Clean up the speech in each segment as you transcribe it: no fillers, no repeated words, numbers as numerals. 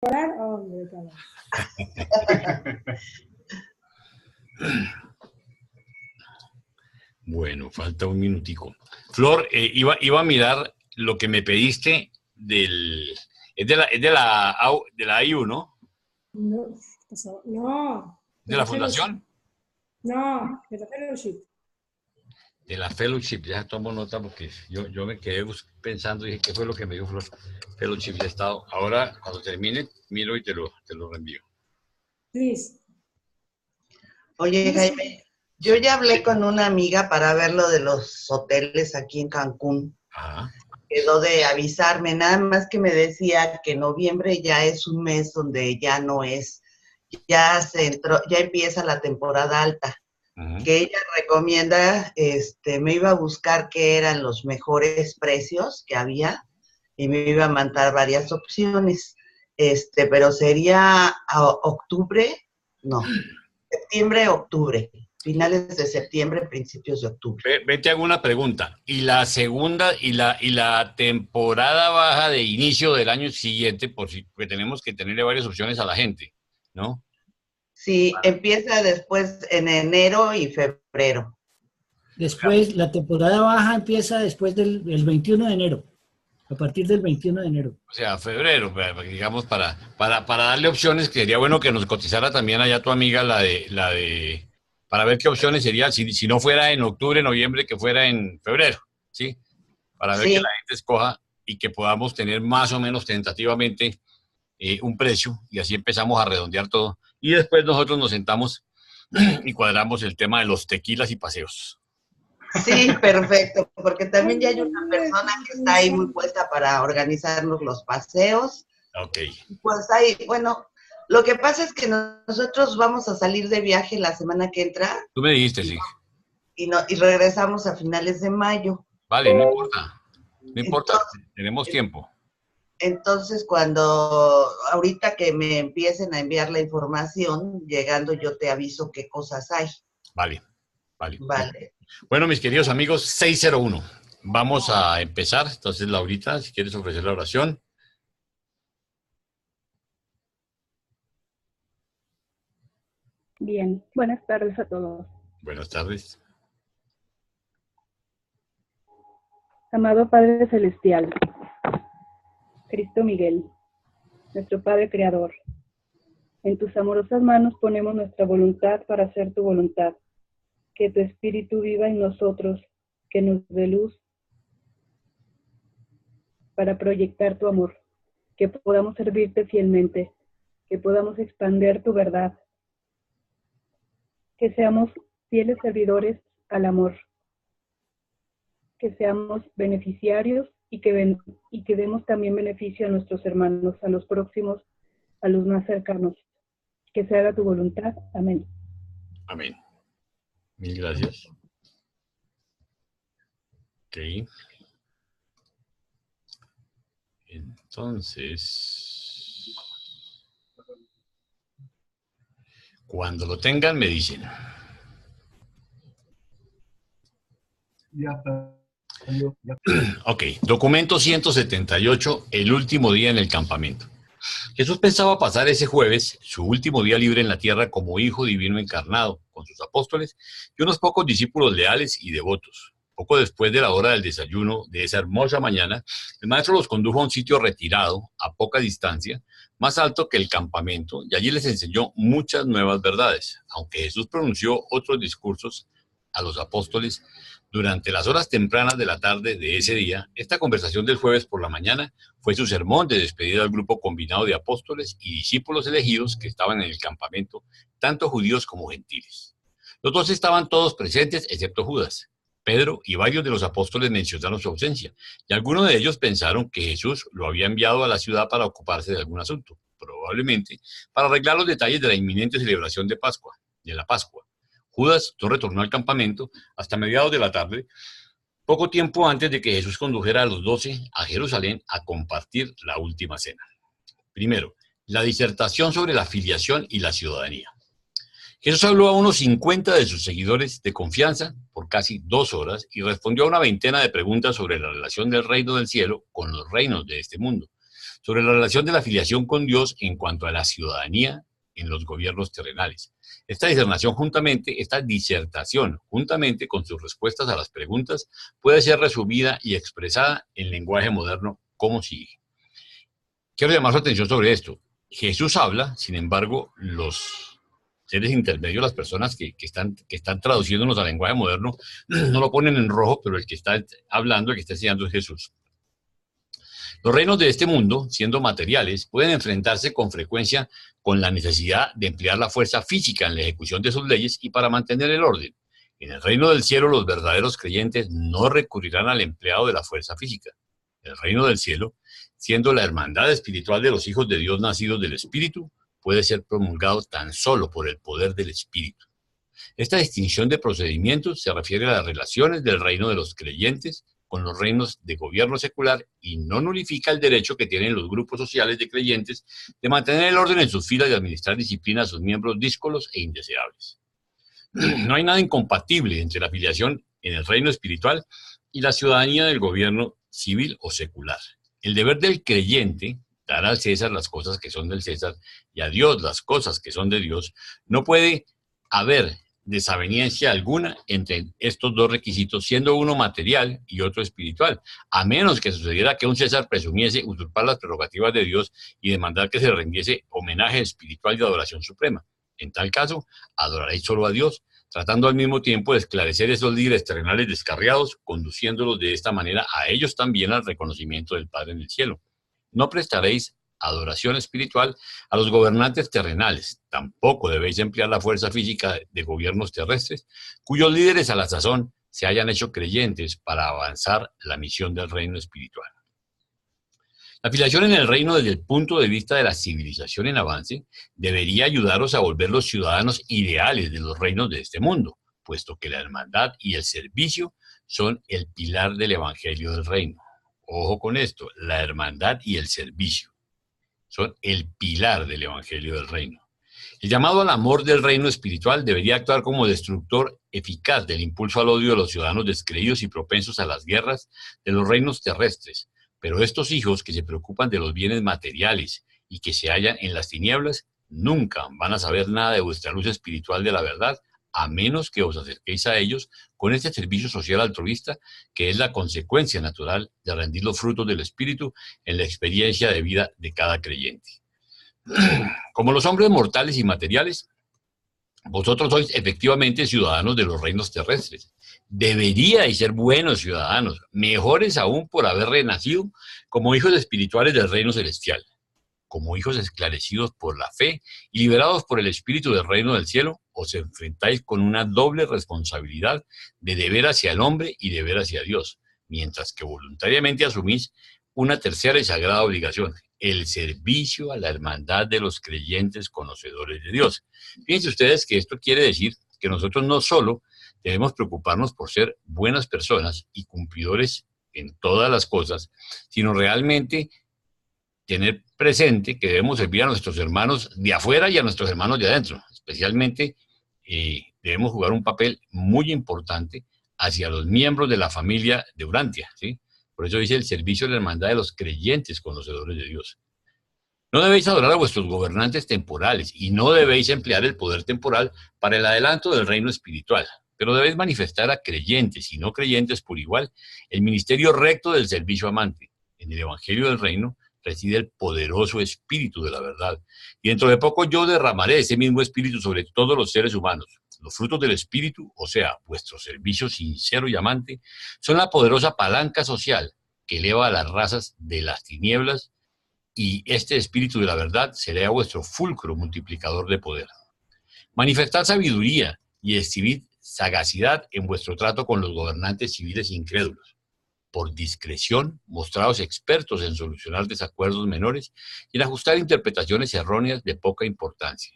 Hombre, claro. Bueno, falta un minutico. Flor, iba a mirar lo que me pediste del... Es de la IU, ¿no? No, no, ¿De la fundación? No, de la fellowship. De la fellowship, ya tomo nota porque yo me quedé pensando y dije, ¿qué fue lo que me dio Flor? Fellowship ya estado. Ahora, cuando termine, miro y te lo reenvío. Please. Oye, Jaime, yo ya hablé con una amiga para ver lo de los hoteles aquí en Cancún. Ajá. Quedó de avisarme, nada más que me decía que noviembre ya es un mes donde ya no es, ya empieza la temporada alta. Que ella recomienda, me iba a buscar qué eran los mejores precios que había y me iba a mandar varias opciones, pero sería octubre, no, septiembre, octubre, finales de septiembre, principios de octubre. Vete a alguna pregunta. ¿Y la segunda y la temporada baja de inicio del año siguiente, porque tenemos que tenerle varias opciones a la gente, ¿no? Sí, empieza después en enero y febrero. Después, la temporada baja empieza después del 21 de enero, a partir del 21 de enero. O sea, febrero, digamos, para darle opciones, que sería bueno que nos cotizara también allá tu amiga para ver qué opciones sería, si no fuera en octubre, noviembre, que fuera en febrero, ¿sí? Para ver que la gente escoja y que podamos tener más o menos tentativamente un precio, y así empezamos a redondear todo. Y después nosotros nos sentamos y cuadramos el tema de los tequilas y paseos. Sí, perfecto, porque también ya hay una persona que está ahí muy puesta para organizarnos los paseos. Ok. Pues ahí, bueno, lo que pasa es que nosotros vamos a salir de viaje la semana que entra. Tú me dijiste, sí. Y regresamos a finales de mayo. Vale, no importa. No importa, entonces, tenemos tiempo. Entonces, ahorita que me empiecen a enviar la información, llegando yo te aviso qué cosas hay. Vale. Bueno, mis queridos amigos, 601. Vamos a empezar. Entonces, Laurita, si quieres ofrecer la oración. Bien, buenas tardes a todos. Buenas tardes. Amado Padre Celestial, Cristo Miguel, nuestro Padre Creador, en tus amorosas manos ponemos nuestra voluntad para hacer tu voluntad. Que tu Espíritu viva en nosotros, que nos dé luz para proyectar tu amor, que podamos servirte fielmente, que podamos expandir tu verdad, que seamos fieles servidores al amor, que seamos beneficiarios y que demos también beneficio a nuestros hermanos, a los próximos, a los más cercanos. Que se haga tu voluntad. Amén. Amén. Mil gracias. Ok. Entonces, cuando lo tengan, me dicen. Ya está. Ok, documento 178, el último día en el campamento. Jesús pensaba pasar ese jueves, su último día libre en la tierra, como Hijo Divino encarnado, con sus apóstoles y unos pocos discípulos leales y devotos. Poco después de la hora del desayuno de esa hermosa mañana, el maestro los condujo a un sitio retirado, a poca distancia, más alto que el campamento, y allí les enseñó muchas nuevas verdades. Aunque Jesús pronunció otros discursos a los apóstoles durante las horas tempranas de la tarde de ese día, esta conversación del jueves por la mañana fue su sermón de despedida al grupo combinado de apóstoles y discípulos elegidos que estaban en el campamento, tanto judíos como gentiles. Los 12 estaban todos presentes, excepto Judas. Pedro y varios de los apóstoles mencionaron su ausencia, y algunos de ellos pensaron que Jesús lo había enviado a la ciudad para ocuparse de algún asunto, probablemente para arreglar los detalles de la inminente celebración de la Pascua. Judas no retornó al campamento hasta mediados de la tarde, poco tiempo antes de que Jesús condujera a los 12 a Jerusalén a compartir la última cena. Primero, la disertación sobre la filiación y la ciudadanía. Jesús habló a unos 50 de sus seguidores de confianza por casi 2 horas y respondió a una veintena de preguntas sobre la relación del reino del cielo con los reinos de este mundo. sobre la relación de la filiación con Dios en cuanto a la ciudadanía en los gobiernos terrenales. Esta disertación, juntamente con sus respuestas a las preguntas, puede ser resumida y expresada en lenguaje moderno como sigue. Quiero llamar su atención sobre esto. Jesús habla, sin embargo, los seres intermedios, las personas que están traduciéndonos al lenguaje moderno, no lo ponen en rojo, pero el que está hablando, el que está enseñando es Jesús. Los reinos de este mundo, siendo materiales, pueden enfrentarse con frecuencia con la necesidad de emplear la fuerza física en la ejecución de sus leyes y para mantener el orden. En el reino del cielo, los verdaderos creyentes no recurrirán al empleado de la fuerza física. El reino del cielo, siendo la hermandad espiritual de los hijos de Dios nacidos del Espíritu, puede ser promulgado tan solo por el poder del Espíritu. Esta distinción de procedimientos se refiere a las relaciones del reino de los creyentes con los reinos de gobierno secular y no nulifica el derecho que tienen los grupos sociales de creyentes de mantener el orden en sus filas y administrar disciplina a sus miembros díscolos e indeseables. No hay nada incompatible entre la afiliación en el reino espiritual y la ciudadanía del gobierno civil o secular. El deber del creyente, dar al César las cosas que son del César y a Dios las cosas que son de Dios, no puede haber desaveniencia alguna entre estos dos requisitos, siendo uno material y otro espiritual, a menos que sucediera que un César presumiese usurpar las prerrogativas de Dios y demandar que se rendiese homenaje espiritual y adoración suprema. En tal caso, adoraréis solo a Dios, tratando al mismo tiempo de esclarecer esos líderes terrenales descarriados, conduciéndolos de esta manera a ellos también al reconocimiento del Padre en el cielo. No prestaréis adoración espiritual a los gobernantes terrenales. Tampoco debéis emplear la fuerza física de gobiernos terrestres, cuyos líderes a la sazón se hayan hecho creyentes para avanzar la misión del reino espiritual. La afiliación en el reino desde el punto de vista de la civilización en avance debería ayudaros a volver los ciudadanos ideales de los reinos de este mundo, puesto que la hermandad y el servicio son el pilar del evangelio del reino. Ojo con esto, la hermandad y el servicio son el pilar del evangelio del reino. El llamado al amor del reino espiritual debería actuar como destructor eficaz del impulso al odio de los ciudadanos descreídos y propensos a las guerras de los reinos terrestres. Pero estos hijos que se preocupan de los bienes materiales y que se hallan en las tinieblas, nunca van a saber nada de vuestra luz espiritual de la verdad, a menos que os acerquéis a ellos con este servicio social altruista, que es la consecuencia natural de rendir los frutos del Espíritu en la experiencia de vida de cada creyente. Como los hombres mortales y materiales, vosotros sois efectivamente ciudadanos de los reinos terrestres. Deberíais ser buenos ciudadanos, mejores aún por haber renacido como hijos espirituales del reino celestial, como hijos esclarecidos por la fe y liberados por el Espíritu del reino del cielo. Os enfrentáis con una doble responsabilidad de deber hacia el hombre y deber hacia Dios, mientras que voluntariamente asumís una tercera y sagrada obligación, el servicio a la hermandad de los creyentes conocedores de Dios. Fíjense ustedes que esto quiere decir que nosotros no solo debemos preocuparnos por ser buenas personas y cumplidores en todas las cosas, sino realmente tener presente que debemos servir a nuestros hermanos de afuera y a nuestros hermanos de adentro. Especialmente debemos jugar un papel muy importante hacia los miembros de la familia de Urantia, ¿sí? Por eso dice el servicio de la hermandad de los creyentes conocedores de Dios. No debéis adorar a vuestros gobernantes temporales y no debéis emplear el poder temporal para el adelanto del reino espiritual, pero debéis manifestar a creyentes y no creyentes por igual el ministerio recto del servicio amante. En el evangelio del reino reside el poderoso espíritu de la verdad, y dentro de poco yo derramaré ese mismo espíritu sobre todos los seres humanos. Los frutos del espíritu, o sea, vuestro servicio sincero y amante, son la poderosa palanca social que eleva a las razas de las tinieblas, y este espíritu de la verdad será vuestro fulcro multiplicador de poder. Manifestad sabiduría y exhibid sagacidad en vuestro trato con los gobernantes civiles incrédulos. Por discreción, mostraos expertos en solucionar desacuerdos menores y en ajustar interpretaciones erróneas de poca importancia.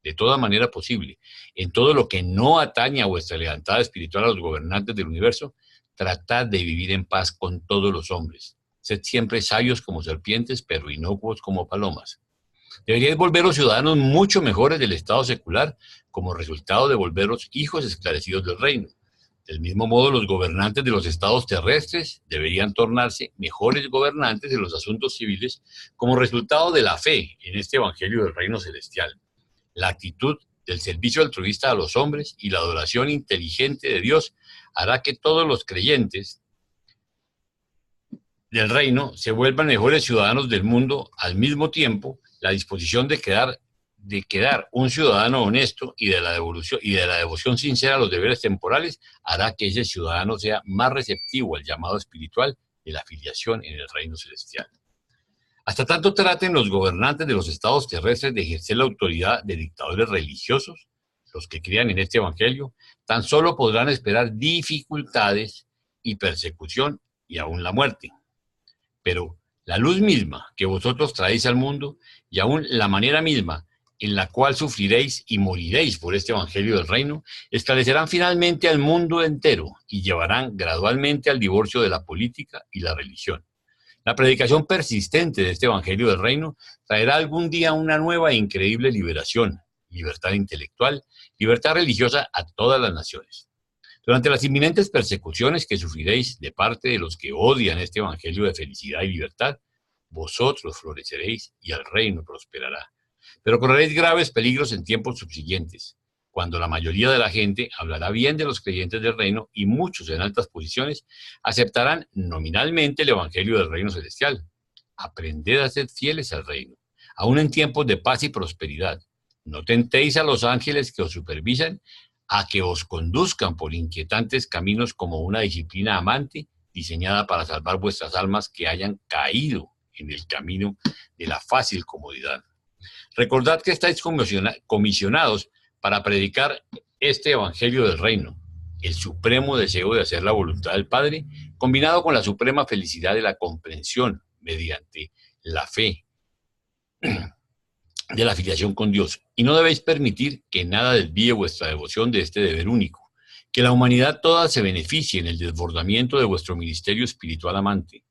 De toda manera posible, en todo lo que no atañe a vuestra lealtad espiritual a los gobernantes del universo, tratad de vivir en paz con todos los hombres. Sed siempre sabios como serpientes, pero inocuos como palomas. Deberíais volveros ciudadanos mucho mejores del estado secular como resultado de volveros hijos esclarecidos del reino. Del mismo modo, los gobernantes de los estados terrestres deberían tornarse mejores gobernantes de los asuntos civiles como resultado de la fe en este Evangelio del Reino Celestial, la actitud del servicio altruista a los hombres y la adoración inteligente de Dios hará que todos los creyentes del reino se vuelvan mejores ciudadanos del mundo. Al mismo tiempo, la disposición de quedar un ciudadano honesto y de la devoción sincera a los deberes temporales hará que ese ciudadano sea más receptivo al llamado espiritual de la filiación en el reino celestial. Hasta tanto traten los gobernantes de los estados terrestres de ejercer la autoridad de dictadores religiosos, los que crean en este evangelio, tan solo podrán esperar dificultades y persecución y aún la muerte. Pero la luz misma que vosotros traéis al mundo y aún la manera misma en la cual sufriréis y moriréis por este evangelio del reino, esclarecerán finalmente al mundo entero y llevarán gradualmente al divorcio de la política y la religión. La predicación persistente de este evangelio del reino traerá algún día una nueva e increíble liberación, libertad intelectual, libertad religiosa a todas las naciones. Durante las inminentes persecuciones que sufriréis de parte de los que odian este evangelio de felicidad y libertad, vosotros floreceréis y el reino prosperará. Pero correréis graves peligros en tiempos subsiguientes, cuando la mayoría de la gente hablará bien de los creyentes del reino y muchos en altas posiciones aceptarán nominalmente el evangelio del reino celestial. Aprended a ser fieles al reino, aún en tiempos de paz y prosperidad. No tentéis a los ángeles que os supervisan a que os conduzcan por inquietantes caminos como una disciplina amante diseñada para salvar vuestras almas que hayan caído en el camino de la fácil comodidad. Recordad que estáis comisionados para predicar este evangelio del reino, el supremo deseo de hacer la voluntad del Padre, combinado con la suprema felicidad de la comprensión mediante la fe de la filiación con Dios. Y no debéis permitir que nada desvíe vuestra devoción de este deber único, que la humanidad toda se beneficie en el desbordamiento de vuestro ministerio espiritual amante,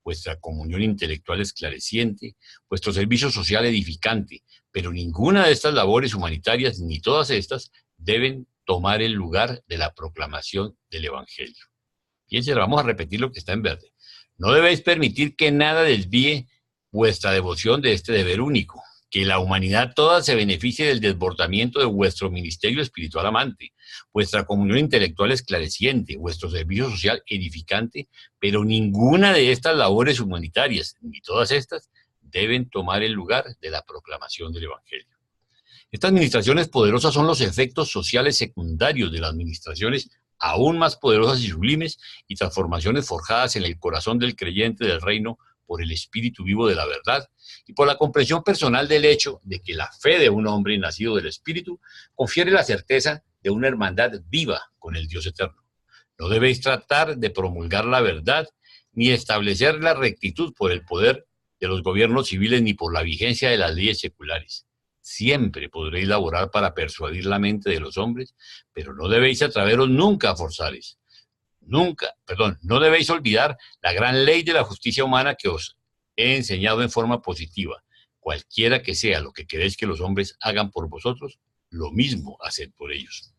vuestra comunión intelectual esclareciente, vuestro servicio social edificante, pero ninguna de estas labores humanitarias, ni todas estas, deben tomar el lugar de la proclamación del Evangelio. Fíjense, vamos a repetir lo que está en verde. No debéis permitir que nada desvíe vuestra devoción de este deber único, que la humanidad toda se beneficie del desbordamiento de vuestro ministerio espiritual amante, vuestra comunión intelectual esclareciente, vuestro servicio social edificante, pero ninguna de estas labores humanitarias, ni todas estas, deben tomar el lugar de la proclamación del Evangelio. Estas administraciones poderosas son los efectos sociales secundarios de las administraciones aún más poderosas y sublimes y transformaciones forjadas en el corazón del creyente del reino por el espíritu vivo de la verdad y por la comprensión personal del hecho de que la fe de un hombre nacido del espíritu confiere la certeza de una hermandad viva con el Dios eterno. No debéis tratar de promulgar la verdad ni establecer la rectitud por el poder de los gobiernos civiles ni por la vigencia de las leyes seculares. Siempre podréis laborar para persuadir la mente de los hombres, pero no debéis atreveros nunca a forzarles. No debéis olvidar la gran ley de la justicia humana que os he enseñado en forma positiva. Cualquiera que sea lo que queréis que los hombres hagan por vosotros, lo mismo haced por ellos.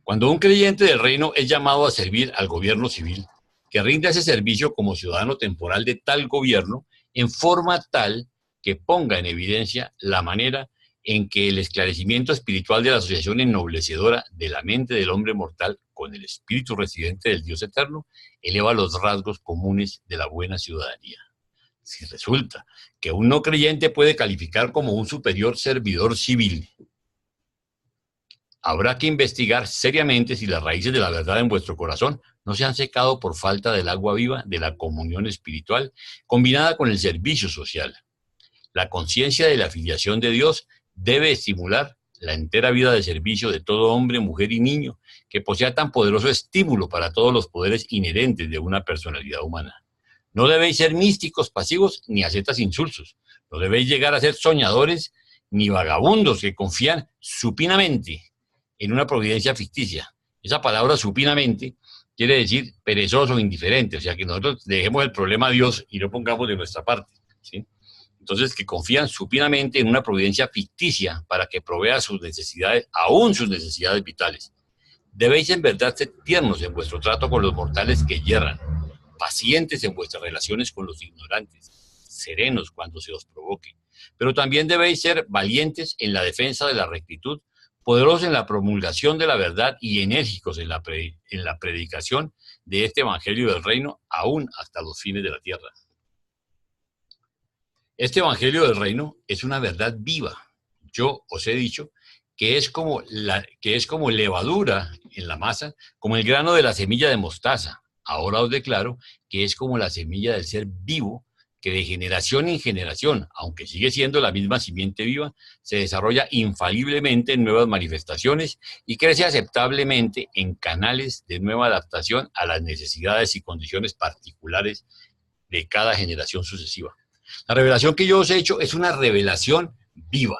Cuando un creyente del reino es llamado a servir al gobierno civil, que rinda ese servicio como ciudadano temporal de tal gobierno, en forma tal que ponga en evidencia la manera en que el esclarecimiento espiritual de la asociación ennoblecedora de la mente del hombre mortal con el espíritu residente del Dios eterno eleva los rasgos comunes de la buena ciudadanía. Si resulta que un no creyente puede calificar como un superior servidor civil, habrá que investigar seriamente si las raíces de la verdad en vuestro corazón no se han secado por falta del agua viva de la comunión espiritual combinada con el servicio social. La conciencia de la afiliación de Dios debe estimular la entera vida de servicio de todo hombre, mujer y niño que posea tan poderoso estímulo para todos los poderes inherentes de una personalidad humana. No debéis ser místicos pasivos ni ascetas insulsos. No debéis llegar a ser soñadores ni vagabundos que confían supinamente en una providencia ficticia. Esa palabra supinamente quiere decir perezoso o indiferente, o sea que nosotros dejemos el problema a Dios y no pongamos de nuestra parte, ¿sí? Entonces, que confían supinamente en una providencia ficticia para que provea sus necesidades, aún sus necesidades vitales. Debéis en verdad ser tiernos en vuestro trato con los mortales que yerran, pacientes en vuestras relaciones con los ignorantes, serenos cuando se os provoque, pero también debéis ser valientes en la defensa de la rectitud, poderosos en la promulgación de la verdad y enérgicos en la predicación de este evangelio del reino, aún hasta los fines de la tierra. Este evangelio del reino es una verdad viva. Yo os he dicho que es como levadura en la masa, como el grano de la semilla de mostaza. Ahora os declaro que es como la semilla del ser vivo, que de generación en generación, aunque sigue siendo la misma simiente viva, se desarrolla infaliblemente en nuevas manifestaciones y crece aceptablemente en canales de nueva adaptación a las necesidades y condiciones particulares de cada generación sucesiva. La revelación que yo os he hecho es una revelación viva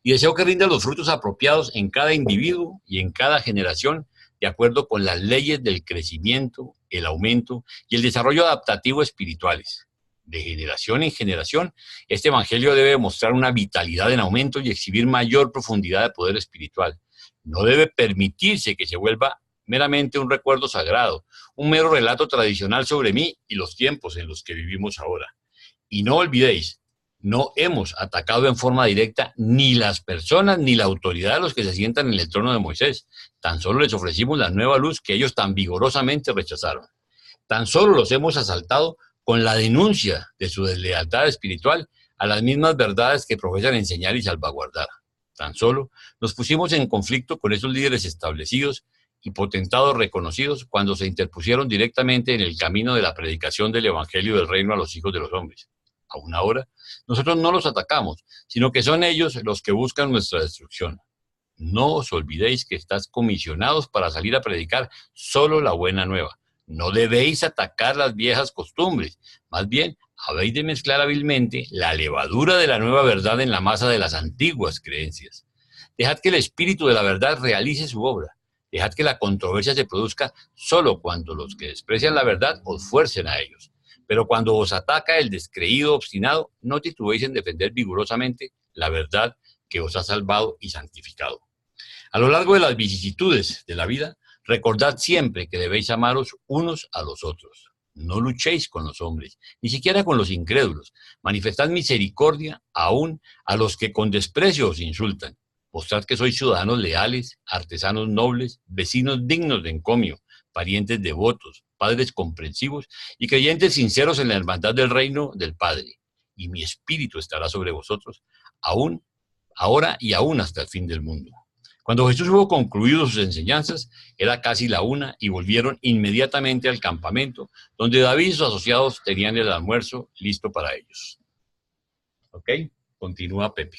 y deseo que rinda los frutos apropiados en cada individuo y en cada generación, de acuerdo con las leyes del crecimiento, el aumento y el desarrollo adaptativo espirituales. De generación en generación, este evangelio debe mostrar una vitalidad en aumento y exhibir mayor profundidad de poder espiritual. No debe permitirse que se vuelva meramente un recuerdo sagrado, un mero relato tradicional sobre mí y los tiempos en los que vivimos ahora. Y no olvidéis, no hemos atacado en forma directa ni las personas ni la autoridad de los que se sientan en el trono de Moisés. Tan solo les ofrecimos la nueva luz que ellos tan vigorosamente rechazaron. Tan solo los hemos asaltado con la denuncia de su deslealtad espiritual a las mismas verdades que profesan enseñar y salvaguardar. Tan solo nos pusimos en conflicto con esos líderes establecidos y potentados reconocidos cuando se interpusieron directamente en el camino de la predicación del evangelio del reino a los hijos de los hombres. Aún ahora, nosotros no los atacamos, sino que son ellos los que buscan nuestra destrucción. No os olvidéis que estáis comisionados para salir a predicar solo la buena nueva. No debéis atacar las viejas costumbres, más bien habéis de mezclar hábilmente la levadura de la nueva verdad en la masa de las antiguas creencias. Dejad que el espíritu de la verdad realice su obra. Dejad que la controversia se produzca solo cuando los que desprecian la verdad os fuercen a ellos. Pero cuando os ataca el descreído obstinado, no titubeéis en defender vigorosamente la verdad que os ha salvado y santificado. A lo largo de las vicisitudes de la vida, recordad siempre que debéis amaros unos a los otros. No luchéis con los hombres, ni siquiera con los incrédulos. Manifestad misericordia aún a los que con desprecio os insultan. Mostrad que sois ciudadanos leales, artesanos nobles, vecinos dignos de encomio, parientes devotos, padres comprensivos y creyentes sinceros en la hermandad del reino del Padre. Y mi espíritu estará sobre vosotros, aún, ahora y aún hasta el fin del mundo. Cuando Jesús hubo concluido sus enseñanzas, era casi la 1 y volvieron inmediatamente al campamento, donde David y sus asociados tenían el almuerzo listo para ellos. ¿Ok? Continúa Pepe.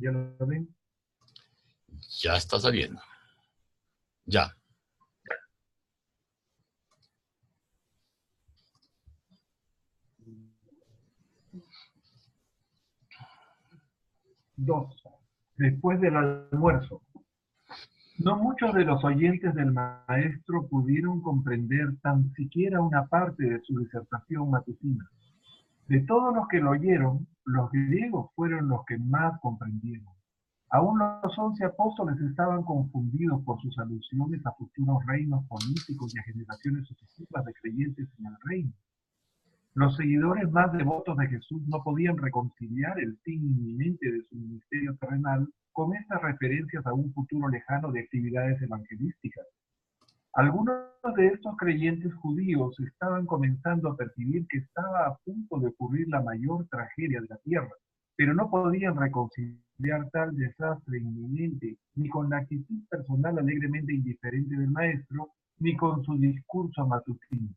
¿Ya lo ven? Ya está saliendo. Ya. Dos. Después del almuerzo. No muchos de los oyentes del maestro pudieron comprender tan siquiera una parte de su disertación matutina. De todos los que lo oyeron, los griegos fueron los que más comprendieron. Aún los 11 apóstoles estaban confundidos por sus alusiones a futuros reinos políticos y a generaciones sucesivas de creyentes en el reino. Los seguidores más devotos de Jesús no podían reconciliar el fin inminente de su ministerio terrenal con estas referencias a un futuro lejano de actividades evangelísticas. Algunos de estos creyentes judíos estaban comenzando a percibir que estaba a punto de ocurrir la mayor tragedia de la tierra, pero no podían reconciliar tal desastre inminente ni con la actitud personal alegremente indiferente del maestro, ni con su discurso matutino,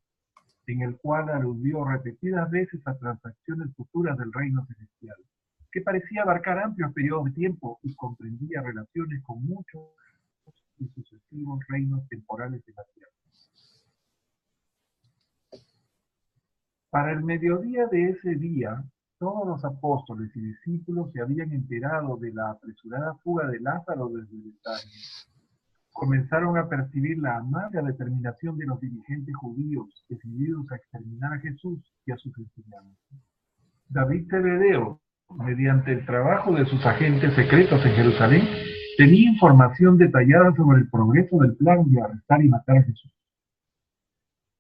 en el cual aludió repetidas veces a transacciones futuras del reino celestial, que parecía abarcar amplios periodos de tiempo y comprendía relaciones con muchos y sucesivos reinos temporales de la tierra. Para el mediodía de ese día, todos los apóstoles y discípulos se habían enterado de la apresurada fuga de Lázaro desde Betania. comenzaron a percibir la amarga determinación de los dirigentes judíos decididos a exterminar a Jesús y a sus enseñanzas. David Zebedeo, mediante el trabajo de sus agentes secretos en Jerusalén, tenía información detallada sobre el progreso del plan de arrestar y matar a Jesús.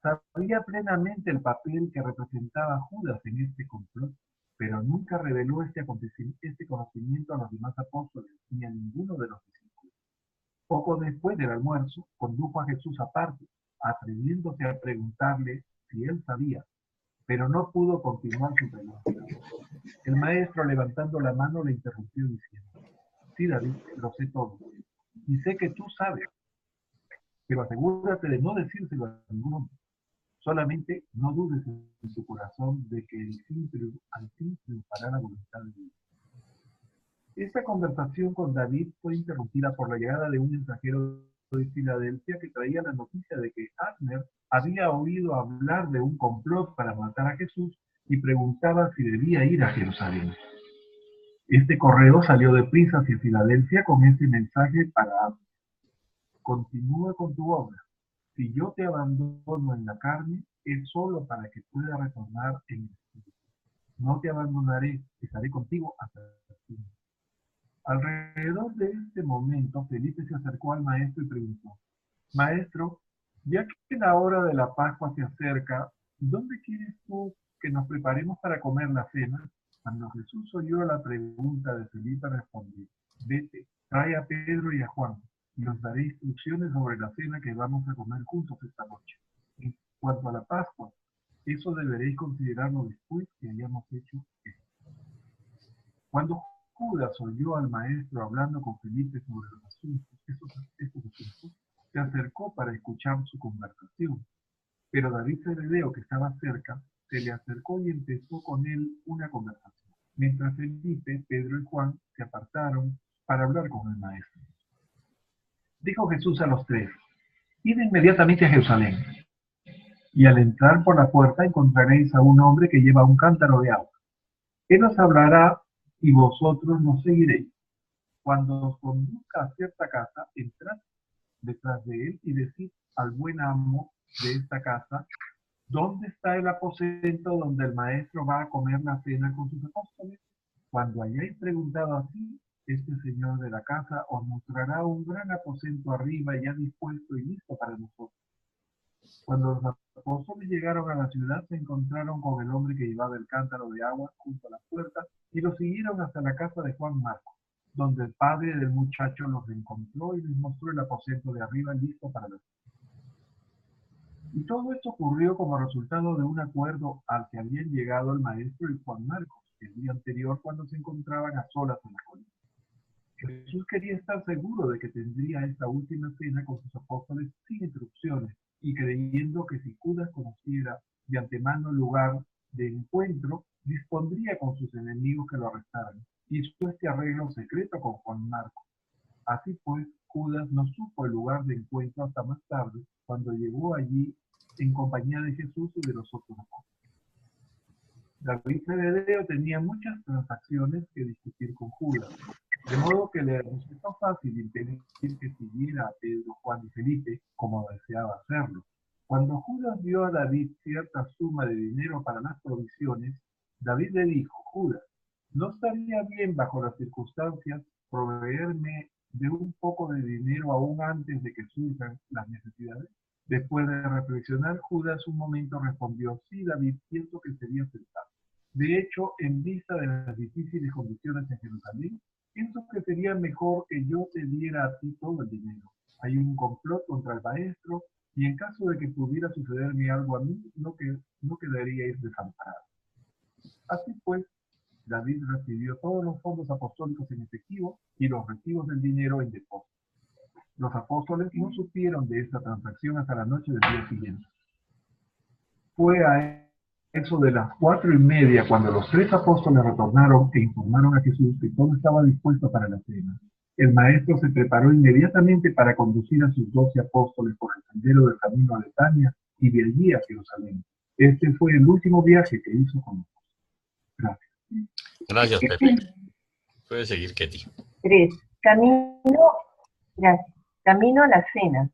Sabía plenamente el papel que representaba Judas en este complot, pero nunca reveló este conocimiento a los demás apóstoles ni a ninguno de los discípulos. Poco después del almuerzo, condujo a Jesús aparte, atreviéndose a preguntarle si él sabía, pero no pudo continuar su pregunta. El maestro, levantando la mano, le interrumpió diciendo: sí, David, lo sé todo, y sé que tú sabes, pero asegúrate de no decírselo a ningún hombre. Solamente no dudes en tu corazón de que al fin triunfará la voluntad de Dios. Esta conversación con David fue interrumpida por la llegada de un mensajero de Filadelfia que traía la noticia de que Abner había oído hablar de un complot para matar a Jesús y preguntaba si debía ir a Jerusalén. Este correo salió deprisa hacia Filadelfia con este mensaje para Abner: continúa con tu obra. Si yo te abandono en la carne, es solo para que pueda retornar en el espíritu. No te abandonaré, estaré contigo hasta el fin. Alrededor de este momento, Felipe se acercó al maestro y preguntó: Maestro, ya que la hora de la Pascua se acerca, ¿dónde quieres tú que nos preparemos para comer la cena? Cuando Jesús oyó la pregunta de Felipe, respondió: vete, trae a Pedro y a Juan, y os daré instrucciones sobre la cena que vamos a comer juntos esta noche. En cuanto a la Pascua, eso deberéis considerarlo después que hayamos hecho esto. Cuando Judas oyó al maestro hablando con Felipe sobre los asuntos, estos asuntos, se acercó para escuchar su conversación. Pero David Zebedeo, que estaba cerca, se le acercó y empezó con él una conversación, mientras Felipe, Pedro y Juan se apartaron para hablar con el maestro. Dijo Jesús a los tres: id inmediatamente a Jerusalén, y al entrar por la puerta encontraréis a un hombre que lleva un cántaro de agua. Él os hablará y vosotros nos seguiréis. Cuando os conduzca a cierta casa, entrad detrás de él y decid al buen amo de esta casa: ¿dónde está el aposento donde el maestro va a comer la cena con sus apóstoles? Cuando hayáis preguntado así, este señor de la casa os mostrará un gran aposento arriba ya dispuesto y listo para nosotros. Cuando los apóstoles llegaron a la ciudad, se encontraron con el hombre que llevaba el cántaro de agua junto a la puerta y lo siguieron hasta la casa de Juan Marcos, donde el padre del muchacho los encontró y les mostró el aposento de arriba listo para la cena. Y todo esto ocurrió como resultado de un acuerdo al que habían llegado el maestro y Juan Marcos el día anterior, cuando se encontraban a solas en la colina. Jesús quería estar seguro de que tendría esta última cena con sus apóstoles sin interrupciones, y creyendo que si Judas conociera de antemano el lugar de encuentro, dispondría con sus enemigos que lo arrestaran. Hizo este arreglo secreto con Juan Marcos. Así pues, Judas no supo el lugar de encuentro hasta más tarde, cuando llegó allí en compañía de Jesús y de los otros apóstoles. David Zebedeo tenía muchas transacciones que discutir con Judas, de modo que le resultó fácil impedir que siguiera a Pedro, Juan y Felipe como deseaba hacerlo. Cuando Judas dio a David cierta suma de dinero para las provisiones, David le dijo: Judas, ¿no estaría bien bajo las circunstancias proveerme de un poco de dinero aún antes de que surjan las necesidades? Después de reflexionar, Judas un momento respondió: sí, David, pienso que sería sensato. De hecho, en vista de las difíciles condiciones en Jerusalén, pienso que sería mejor que yo te diera a ti todo el dinero. Hay un complot contra el maestro, y en caso de que pudiera sucederme algo a mí, no quedaríais desamparados. Así pues, David recibió todos los fondos apostólicos en efectivo y los recibos del dinero en depósito. Los apóstoles no supieron de esta transacción hasta la noche del día siguiente. Fue a eso de las 4:30 cuando los tres apóstoles retornaron e informaron a Jesús que todo estaba dispuesto para la cena. El maestro se preparó inmediatamente para conducir a sus 12 apóstoles por el sendero del camino a Betania y de allí a Jerusalén. Este fue el último viaje que hizo con nosotros. Gracias. Gracias, Pepe. Puede seguir, Ketty. 3. Camino. Gracias. camino a la cena.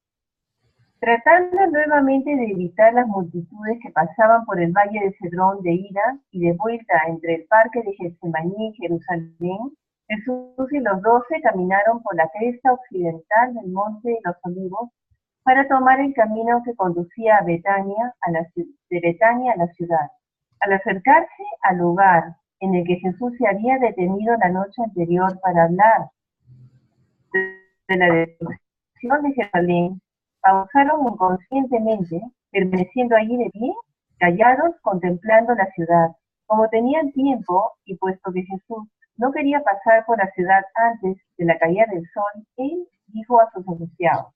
Tratando nuevamente de evitar las multitudes que pasaban por el valle de Cedrón de ida y de vuelta entre el parque de Getsemaní y Jerusalén, Jesús y los 12 caminaron por la cresta occidental del monte de los Olivos para tomar el camino que conducía a Betania, de Betania a la ciudad. Al acercarse al lugar en el que Jesús se había detenido la noche anterior para hablar de la destrucción de Jerusalén, pausaron inconscientemente, permaneciendo allí de pie, callados, contemplando la ciudad. Como tenían tiempo, y puesto que Jesús no quería pasar por la ciudad antes de la caída del sol, él dijo a sus asociados: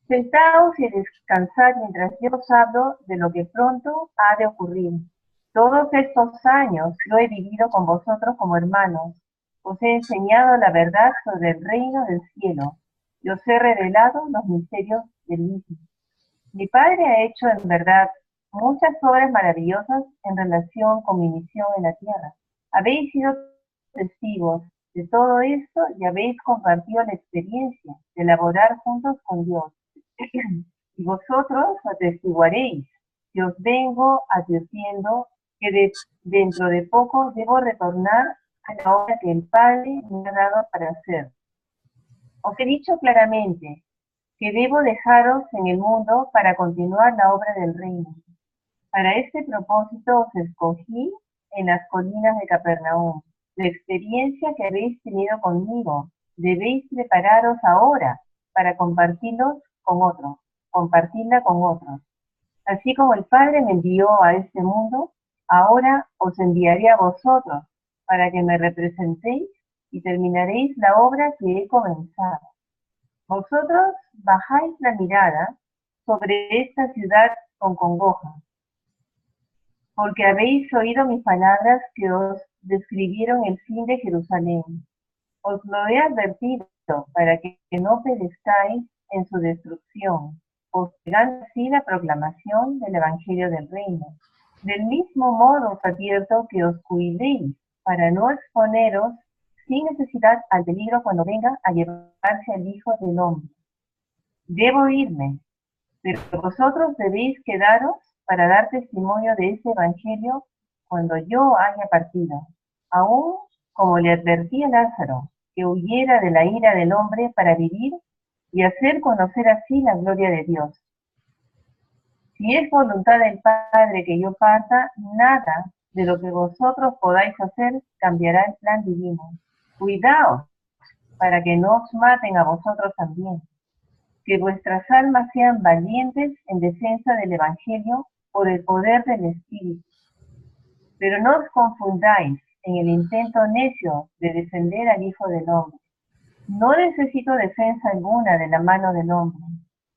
sentaos y descansad mientras yo os hablo de lo que pronto ha de ocurrir. Todos estos años yo he vivido con vosotros como hermanos, os he enseñado la verdad sobre el reino del cielo, y os he revelado los misterios del mismo. Mi Padre ha hecho en verdad muchas obras maravillosas en relación con mi misión en la tierra. Habéis sido testigos de todo esto y habéis compartido la experiencia de laborar juntos con Dios. Y vosotros atestiguaréis que os vengo advirtiendo que dentro de poco debo retornar a la obra que el Padre me ha dado para hacer. Os he dicho claramente que debo dejaros en el mundo para continuar la obra del reino. Para este propósito os escogí en las colinas de Capernaum. La experiencia que habéis tenido conmigo debéis prepararos ahora para compartirla con otros. Así como el Padre me envió a este mundo, ahora os enviaré a vosotros para que me representéis y terminaréis la obra que he comenzado. Vosotros bajáis la mirada sobre esta ciudad con congoja, porque habéis oído mis palabras que os describieron el fin de Jerusalén. Os lo he advertido para que no perezcáis en su destrucción, postergando así la proclamación del Evangelio del Reino. Del mismo modo os advierto que os cuidéis para no exponeros sin necesidad al peligro cuando venga a llevarse al Hijo del Hombre. Debo irme, pero vosotros debéis quedaros para dar testimonio de ese Evangelio cuando yo haya partido, aún como le advertí a Lázaro, que huyera de la ira del hombre para vivir y hacer conocer así la gloria de Dios. Si es voluntad del Padre que yo parta, nada de lo que vosotros podáis hacer cambiará el plan divino. Cuidaos para que no os maten a vosotros también. Que vuestras almas sean valientes en defensa del Evangelio por el poder del Espíritu. Pero no os confundáis en el intento necio de defender al Hijo del Hombre. No necesito defensa alguna de la mano del hombre.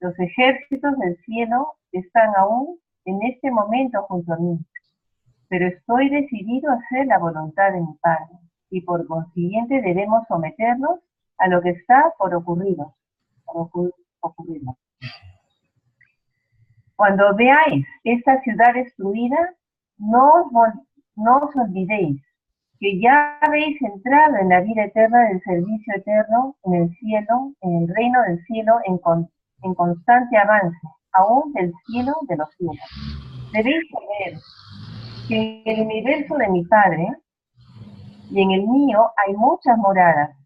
Los ejércitos del cielo están aún en este momento junto a mí. Pero estoy decidido a hacer la voluntad de mi Padre, y por consiguiente debemos someternos a lo que está por ocurrirnos. Cuando veáis esta ciudad destruida, no os olvidéis que ya habéis entrado en la vida eterna del servicio eterno en el cielo, en el reino del cielo, en constante avance, aún del cielo de los cielos. Debéis saber que en el universo de mi Padre y en el mío hay muchas moradas,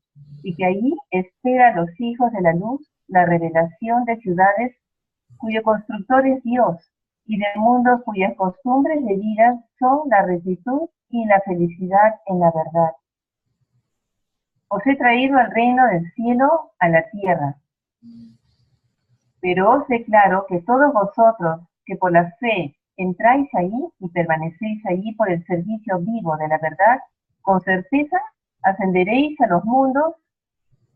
y que allí espera a los hijos de la luz la revelación de ciudades cuyo constructor es Dios, y de mundos cuyas costumbres de vida son la rectitud y la felicidad en la verdad. Os he traído al reino del cielo a la tierra. Pero os declaro que todos vosotros que por la fe entráis ahí y permanecéis allí por el servicio vivo de la verdad, con certeza ascenderéis a los mundos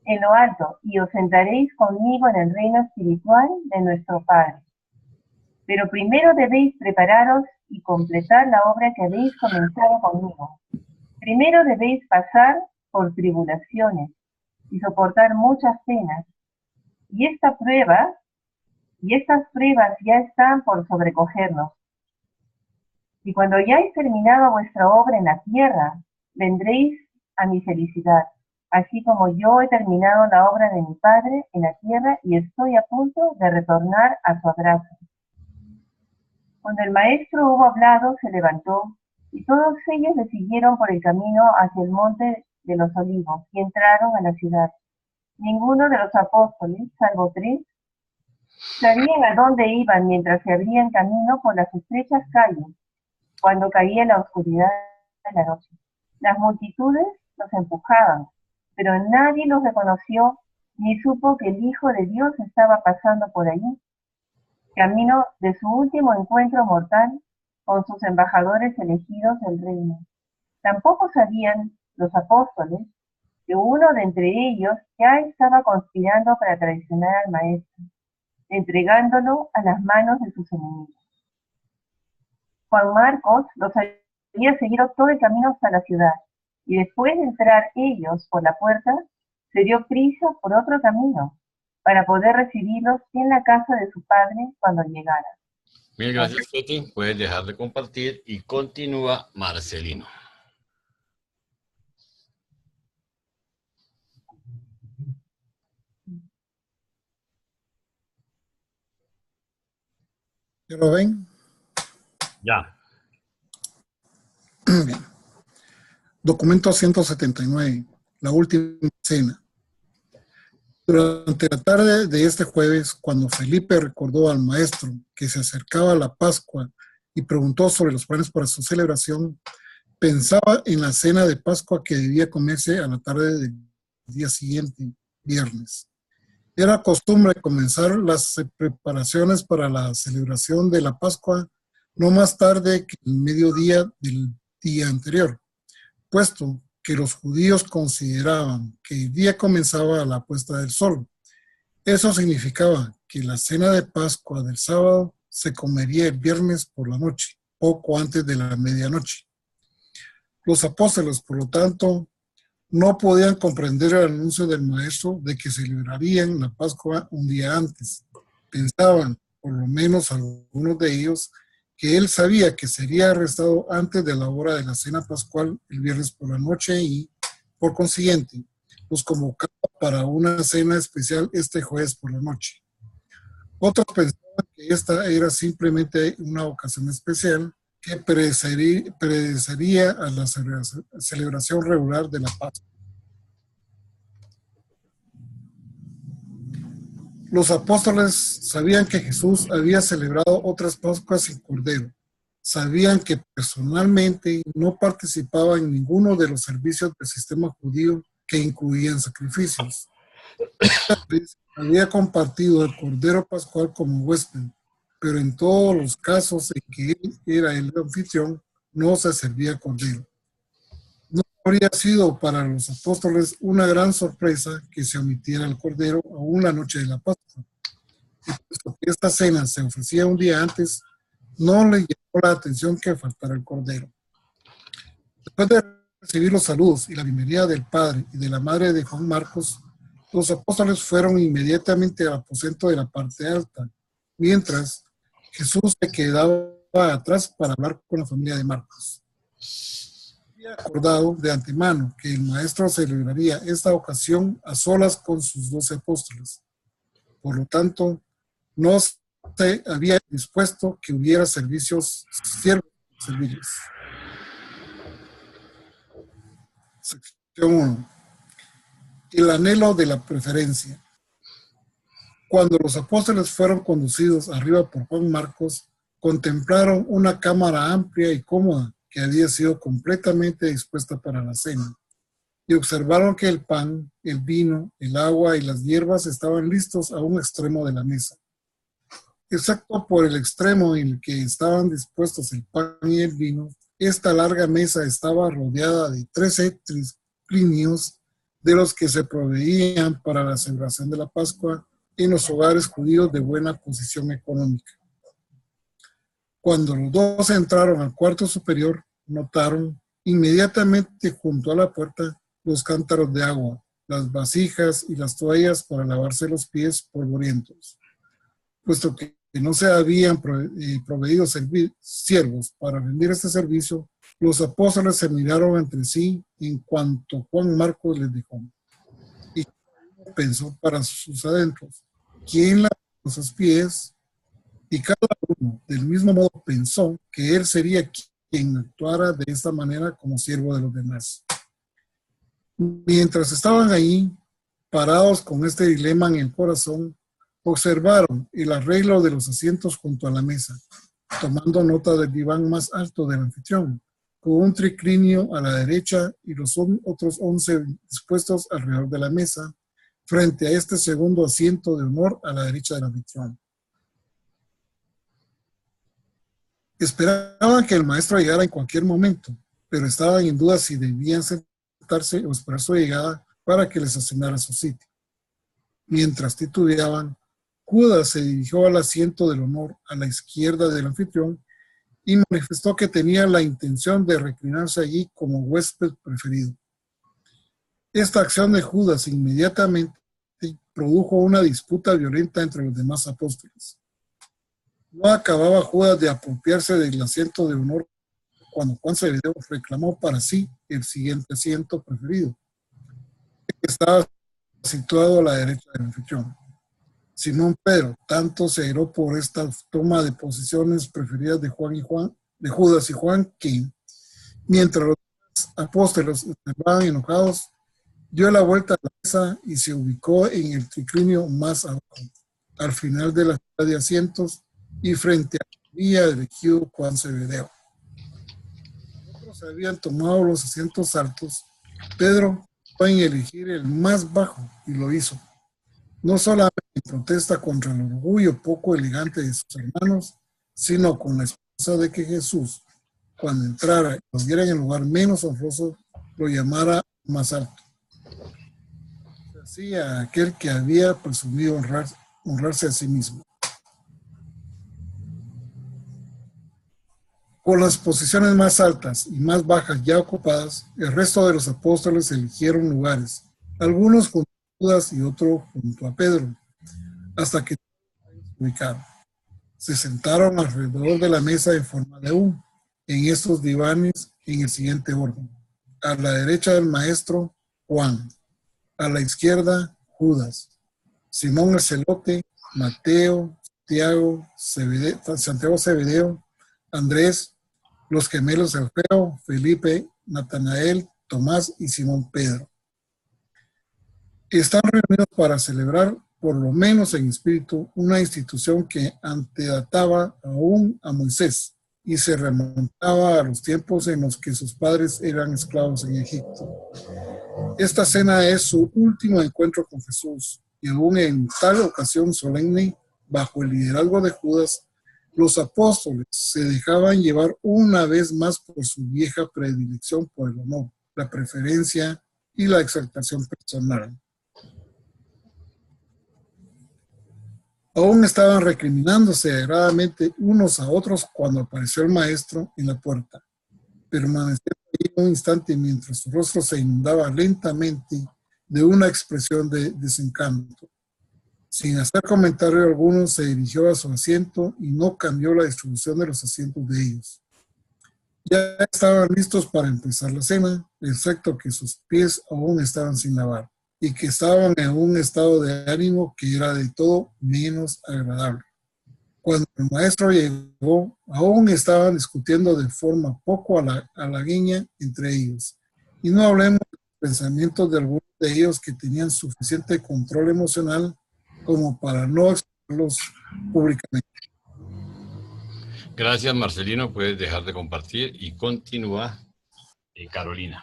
en lo alto y os sentaréis conmigo en el reino espiritual de nuestro Padre. Pero primero debéis prepararos y completar la obra que habéis comenzado conmigo. Primero debéis pasar por tribulaciones y soportar muchas penas. Y estas pruebas ya están por sobrecogernos. Y cuando hayáis terminado vuestra obra en la tierra, vendréis a mi felicidad. así como yo he terminado la obra de mi Padre en la tierra y estoy a punto de retornar a su abrazo. Cuando el maestro hubo hablado, se levantó, y todos ellos le siguieron por el camino hacia el monte de los olivos, y entraron a la ciudad. Ninguno de los apóstoles, salvo 3, sabían a dónde iban mientras se abrían camino por las estrechas calles, cuando caía la oscuridad de la noche. Las multitudes los empujaban, pero nadie los reconoció ni supo que el Hijo de Dios estaba pasando por allí, camino de su último encuentro mortal con sus embajadores elegidos del reino. Tampoco sabían los apóstoles que uno de entre ellos ya estaba conspirando para traicionar al Maestro, entregándolo a las manos de sus enemigos. Juan Marcos los había seguido todo el camino hasta la ciudad, y después de entrar ellos por la puerta, se dio prisa por otro camino, para poder recibirlos en la casa de su padre cuando llegara. Mil gracias, Betty. Puedes dejar de compartir y continúa Marcelino. ¿Ya lo ven? Ya. Bien. Documento 179, la última cena. Durante la tarde de este jueves, cuando Felipe recordó al maestro que se acercaba la Pascua y preguntó sobre los planes para su celebración, pensaba en la cena de Pascua que debía comerse a la tarde del día siguiente, viernes. Era costumbre comenzar las preparaciones para la celebración de la Pascua no más tarde que el mediodía del día anterior, puesto que los judíos consideraban que el día comenzaba a la puesta del sol. Eso significaba que la cena de Pascua del sábado se comería el viernes por la noche, poco antes de la medianoche. Los apóstoles, por lo tanto, no podían comprender el anuncio del maestro de que celebrarían la Pascua un día antes. Pensaban, por lo menos algunos de ellos, que él sabía que sería arrestado antes de la hora de la cena pascual el viernes por la noche y, por consiguiente, los convocaba para una cena especial este jueves por la noche. Otros pensaban que esta era simplemente una ocasión especial que precedería a la celebración regular de la Pascua. Los apóstoles sabían que Jesús había celebrado otras Pascuas sin cordero. Sabían que personalmente no participaba en ninguno de los servicios del sistema judío que incluían sacrificios. Había compartido el cordero pascual como huésped, pero en todos los casos en que él era el anfitrión, no se servía cordero. No habría sido para los apóstoles una gran sorpresa que se omitiera el cordero aún la noche de la Pascua. Y puesto que esta cena se ofrecía un día antes, no le llamó la atención que faltara el cordero. Después de recibir los saludos y la bienvenida del padre y de la madre de Juan Marcos, los apóstoles fueron inmediatamente al aposento de la parte alta, mientras Jesús se quedaba atrás para hablar con la familia de Marcos. Había acordado de antemano que el maestro celebraría esta ocasión a solas con sus 12 apóstoles. Por lo tanto, no se había dispuesto que hubiera siervos serviles. Sección 1. El anhelo de la preferencia. Cuando los apóstoles fueron conducidos arriba por Juan Marcos, contemplaron una cámara amplia y cómoda que había sido completamente dispuesta para la cena, y observaron que el pan, el vino, el agua y las hierbas estaban listos a un extremo de la mesa. Excepto por el extremo en el que estaban dispuestos el pan y el vino, esta larga mesa estaba rodeada de 13 triclinios de los que se proveían para la celebración de la Pascua en los hogares judíos de buena posición económica. Cuando los dos entraron al cuarto superior, notaron inmediatamente junto a la puerta los cántaros de agua, las vasijas y las toallas para lavarse los pies polvorientos. Puesto que no se habían proveído siervos para rendir este servicio, los apóstoles se miraron entre sí en cuanto Juan Marcos les dijo: pensó para sus adentros, ¿quién lava los pies? Y cada uno del mismo modo pensó que él sería quien actuara de esta manera como siervo de los demás. Mientras estaban ahí, parados con este dilema en el corazón, observaron el arreglo de los asientos junto a la mesa, tomando nota del diván más alto del anfitrión, con un triclinio a la derecha y los otros 11 dispuestos alrededor de la mesa, frente a este segundo asiento de honor a la derecha del anfitrión. Esperaban que el maestro llegara en cualquier momento, pero estaban en duda si debían sentarse o esperar su llegada para que les asignara su sitio. Mientras titubeaban, Judas se dirigió al asiento del honor a la izquierda del anfitrión y manifestó que tenía la intención de reclinarse allí como huésped preferido. Esta acción de Judas inmediatamente produjo una disputa violenta entre los demás apóstoles. No acababa Judas de apropiarse del asiento de honor cuando Juan Zebedeo reclamó para sí el siguiente asiento preferido, que estaba situado a la derecha del anfitrión. Simón Pedro tanto se airó por esta toma de posiciones preferidas de Judas y Juan, que mientras los apóstoles estaban enojados, dio la vuelta a la mesa y se ubicó en el triclinio más abajo, al final de la fila de asientos y frente a la había elegido Juan Zebedeo. Otros habían tomado los asientos altos. Pedro fue en elegir el más bajo y lo hizo, no solamente en protesta contra el orgullo poco elegante de sus hermanos, sino con la esperanza de que Jesús, cuando entrara y lo viera en el lugar menos honroso, lo llamara más alto. Así a aquel que había presumido honrarse a sí mismo. Con las posiciones más altas y más bajas ya ocupadas, el resto de los apóstoles eligieron lugares, algunos junto a Judas y otros junto a Pedro, hasta que se ubicaron. Se sentaron alrededor de la mesa en forma de U, en estos divanes en el siguiente orden. A la derecha del maestro, Juan. A la izquierda, Judas. Simón el Celote, Mateo, Santiago Zebedeo, Andrés, los gemelos Alfeo, Felipe, Natanael, Tomás y Simón Pedro. Están reunidos para celebrar, por lo menos en espíritu, una institución que antedataba aún a Moisés y se remontaba a los tiempos en los que sus padres eran esclavos en Egipto. Esta cena es su último encuentro con Jesús y aún en tal ocasión solemne, bajo el liderazgo de Judas, los apóstoles se dejaban llevar una vez más por su vieja predilección por el honor, la preferencia y la exaltación personal. Aún estaban recriminándose agradablemente unos a otros cuando apareció el maestro en la puerta. Permaneció ahí un instante mientras su rostro se inundaba lentamente de una expresión de desencanto. Sin hacer comentario alguno, se dirigió a su asiento y no cambió la distribución de los asientos de ellos. Ya estaban listos para empezar la cena, excepto que sus pies aún estaban sin lavar y que estaban en un estado de ánimo que era de todo menos agradable. Cuando el maestro llegó, aún estaban discutiendo de forma poco halagueña entre ellos. Y no hablemos de los pensamientos de algunos de ellos que tenían suficiente control emocional como para no exponerlos públicamente. Gracias, Marcelino. Puedes dejar de compartir y continúa Carolina.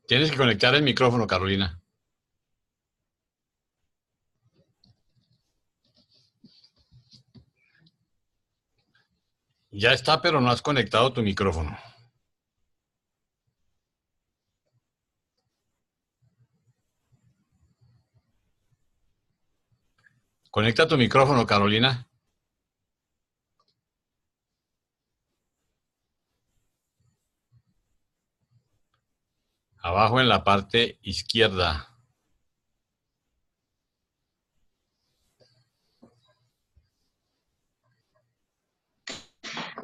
Tienes que conectar el micrófono, Carolina. Ya está, pero no has conectado tu micrófono. Conecta tu micrófono, Carolina. Abajo en la parte izquierda.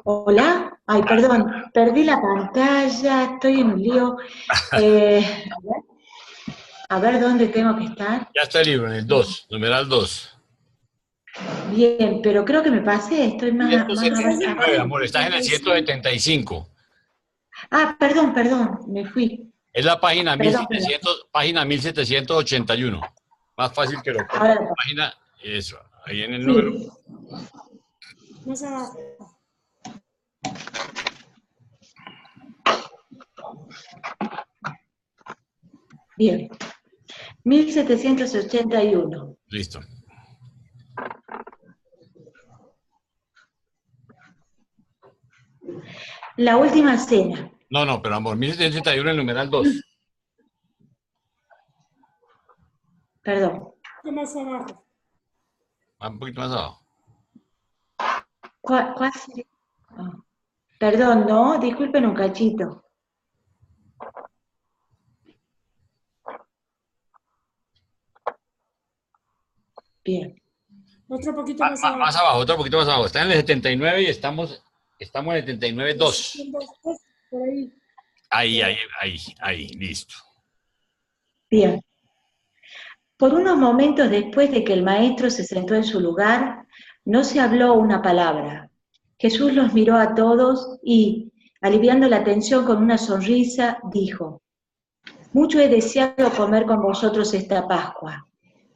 Hola, ay, perdón, perdí la pantalla, estoy en un lío. A ver dónde tengo que estar. Ya está el libro, en el 2, numeral 2. Bien, pero creo que me pasé, estoy más 179, abajo. amor, estás en el 175. Ah, perdón, me fui. Es la página Perdón, 1781. Más fácil que lo ponga. Ahora, Página, eso, ahí en el sí. número. Más abajo. Bien. 1781. Listo. La última cena. No, pero amor, 1781 el numeral 2. Perdón. Más abajo. Un poquito más abajo. ¿Cuál sería? Ah. Perdón, no, disculpen un cachito. Bien. Otro poquito más abajo. Más abajo, otro poquito más abajo. Está en el 79 y estamos en el 79.2. Por ahí. Ahí, listo. Bien. Por unos momentos después de que el maestro se sentó en su lugar, no se habló una palabra. Jesús los miró a todos y, aliviando la tensión con una sonrisa, dijo: mucho he deseado comer con vosotros esta Pascua.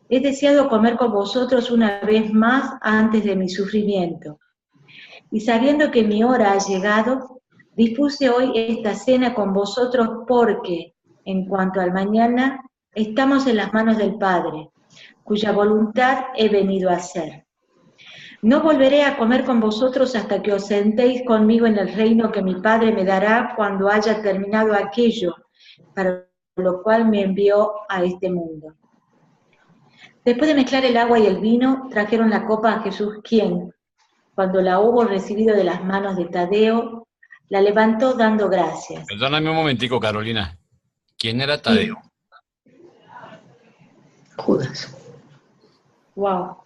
He deseado comer con vosotros una vez más antes de mi sufrimiento. Y sabiendo que mi hora ha llegado, dispuse hoy esta cena con vosotros porque, en cuanto al mañana, estamos en las manos del Padre, cuya voluntad he venido a hacer. No volveré a comer con vosotros hasta que os sentéis conmigo en el reino que mi Padre me dará cuando haya terminado aquello para lo cual me envió a este mundo. Después de mezclar el agua y el vino, trajeron la copa a Jesús, quien, cuando la hubo recibido de las manos de Tadeo, la levantó dando gracias. Perdóname un momentico, Carolina. ¿Quién era Tadeo? Judas. Wow.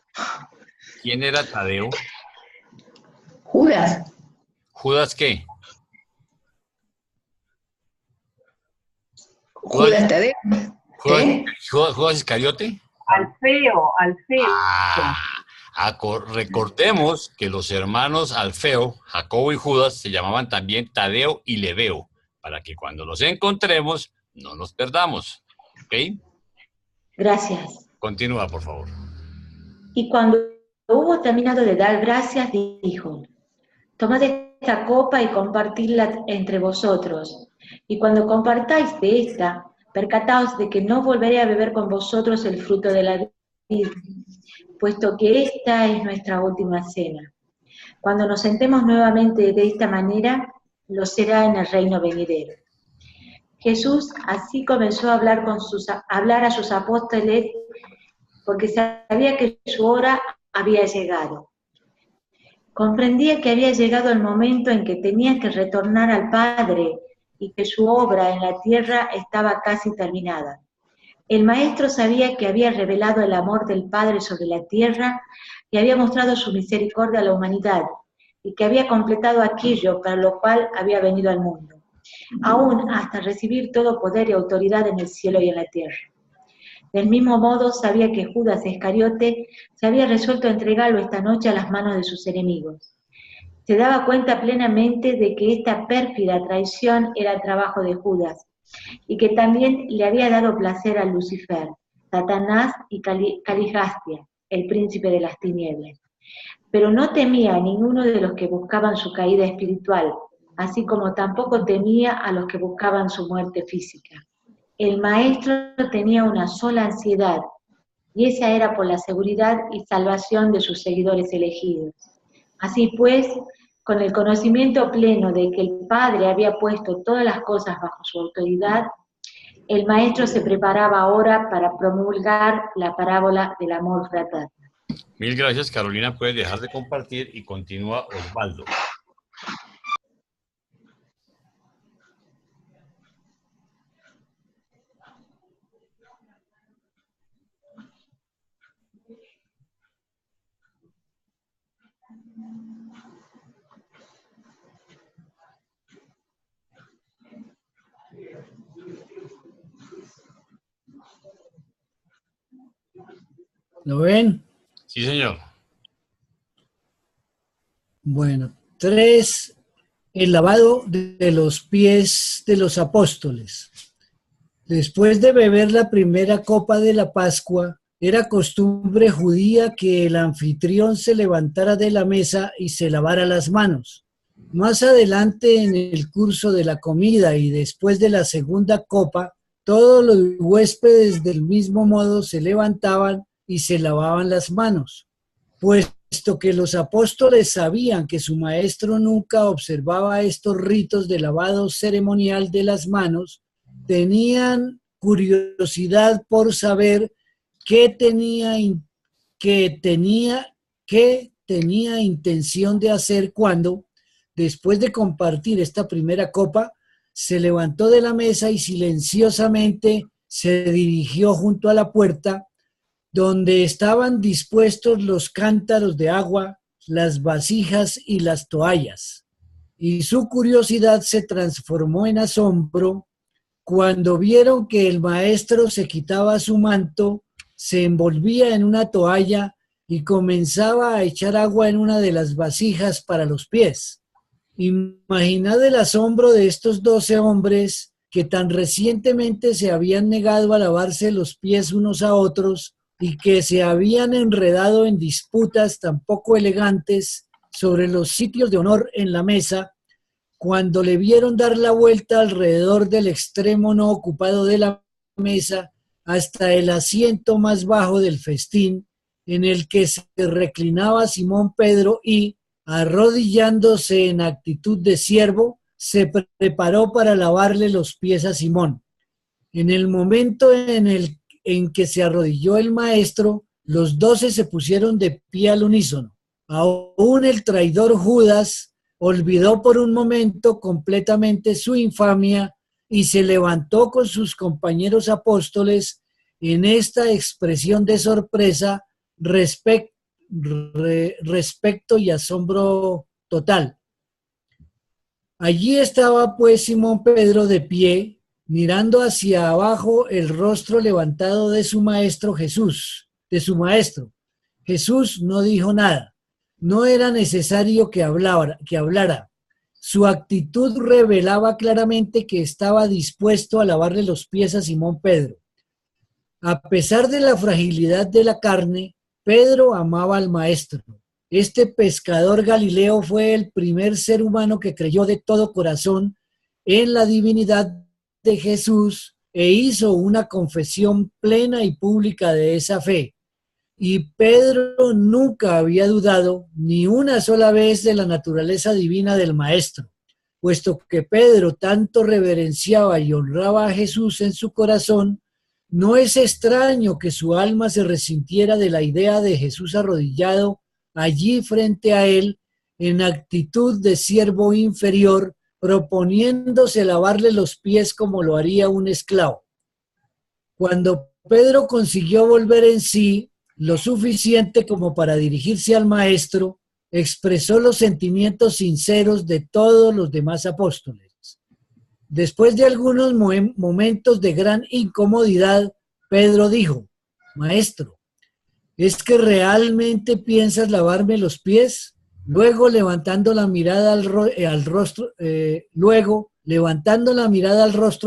¿Quién era Tadeo? Judas. ¿Judas qué? Judas Tadeo. ¿Judas Iscariote? Alfeo. Recordemos que los hermanos Alfeo, Jacobo y Judas se llamaban también Tadeo y Lebeo, para que cuando los encontremos no nos perdamos. ¿Ok? Gracias. Continúa, por favor. Y cuando hubo terminado de dar gracias, dijo: tomad esta copa y compartidla entre vosotros. Y cuando compartáis de esta, percataos de que no volveré a beber con vosotros el fruto de la vid, puesto que esta es nuestra última cena. Cuando nos sentemos nuevamente de esta manera, lo será en el reino venidero. Jesús así comenzó a hablar a sus apóstoles, porque sabía que su hora había llegado. Comprendía que había llegado el momento en que tenía que retornar al Padre y que su obra en la tierra estaba casi terminada. El Maestro sabía que había revelado el amor del Padre sobre la tierra y había mostrado su misericordia a la humanidad, y que había completado aquello para lo cual había venido al mundo, aún hasta recibir todo poder y autoridad en el cielo y en la tierra. Del mismo modo sabía que Judas Iscariote se había resuelto a entregarlo esta noche a las manos de sus enemigos. Se daba cuenta plenamente de que esta pérfida traición era el trabajo de Judas, y que también le había dado placer a Lucifer, Satanás y Caligastia, el príncipe de las tinieblas. Pero no temía a ninguno de los que buscaban su caída espiritual, así como tampoco temía a los que buscaban su muerte física. El Maestro tenía una sola ansiedad, y esa era por la seguridad y salvación de sus seguidores elegidos. Así pues, con el conocimiento pleno de que el Padre había puesto todas las cosas bajo su autoridad, el maestro se preparaba ahora para promulgar la parábola del amor fraterno. Mil gracias, Carolina. Puedes dejar de compartir y continúa Osvaldo. ¿Lo ven? Sí, señor. Bueno, 3, el lavado de los pies de los apóstoles. Después de beber la primera copa de la Pascua, era costumbre judía que el anfitrión se levantara de la mesa y se lavara las manos. Más adelante en el curso de la comida y después de la segunda copa, todos los huéspedes del mismo modo se levantaban y se lavaban las manos. Puesto que los apóstoles sabían que su maestro nunca observaba estos ritos de lavado ceremonial de las manos, tenían curiosidad por saber qué tenía intención de hacer cuando, después de compartir esta primera copa, se levantó de la mesa y silenciosamente se dirigió junto a la puerta, donde estaban dispuestos los cántaros de agua, las vasijas y las toallas. Y su curiosidad se transformó en asombro cuando vieron que el maestro se quitaba su manto, se envolvía en una toalla y comenzaba a echar agua en una de las vasijas para los pies. Imaginad el asombro de estos 12 hombres que tan recientemente se habían negado a lavarse los pies unos a otros y que se habían enredado en disputas tan poco elegantes sobre los sitios de honor en la mesa, cuando le vieron dar la vuelta alrededor del extremo no ocupado de la mesa hasta el asiento más bajo del festín, en el que se reclinaba Simón Pedro y, arrodillándose en actitud de siervo, se preparó para lavarle los pies a Simón. En el momento en que se arrodilló el maestro, los 12 se pusieron de pie al unísono. Aún el traidor Judas olvidó por un momento completamente su infamia y se levantó con sus compañeros apóstoles en esta expresión de sorpresa, respeto y asombro total. Allí estaba pues Simón Pedro de pie, mirando hacia abajo el rostro levantado de su maestro Jesús, de su maestro. Jesús no dijo nada. No era necesario que hablara. Su actitud revelaba claramente que estaba dispuesto a lavarle los pies a Simón Pedro. A pesar de la fragilidad de la carne, Pedro amaba al maestro. Este pescador galileo fue el primer ser humano que creyó de todo corazón en la divinidad de Jesús e hizo una confesión plena y pública de esa fe. Y Pedro nunca había dudado ni una sola vez de la naturaleza divina del maestro, puesto que Pedro tanto reverenciaba y honraba a Jesús en su corazón. No es extraño que su alma se resintiera de la idea de Jesús arrodillado allí frente a él, en actitud de siervo inferior, proponiéndose lavarle los pies como lo haría un esclavo. Cuando Pedro consiguió volver en sí, lo suficiente como para dirigirse al maestro, expresó los sentimientos sinceros de todos los demás apóstoles. Después de algunos momentos de gran incomodidad, Pedro dijo: Maestro, ¿es que realmente piensas lavarme los pies? Luego, levantando la mirada al rostro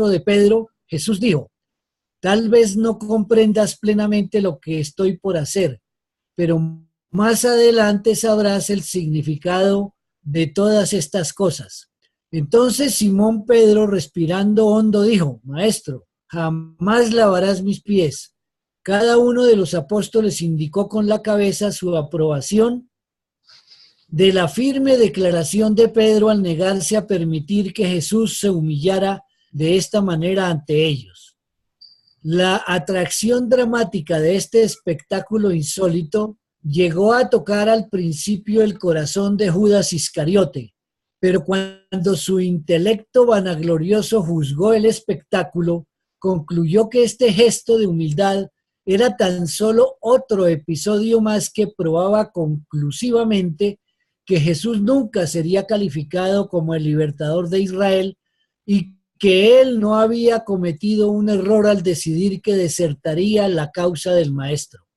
de Pedro, Jesús dijo: Tal vez no comprendas plenamente lo que estoy por hacer, pero más adelante sabrás el significado de todas estas cosas. Entonces Simón Pedro, respirando hondo, dijo: Maestro, jamás lavarás mis pies. Cada uno de los apóstoles indicó con la cabeza su aprobación de la firme declaración de Pedro al negarse a permitir que Jesús se humillara de esta manera ante ellos. La atracción dramática de este espectáculo insólito llegó a tocar al principio el corazón de Judas Iscariote, pero cuando su intelecto vanaglorioso juzgó el espectáculo, concluyó que este gesto de humildad era tan solo otro episodio más que probaba conclusivamente que Jesús nunca sería calificado como el libertador de Israel y que él no había cometido un error al decidir que desertaría la causa del Maestro.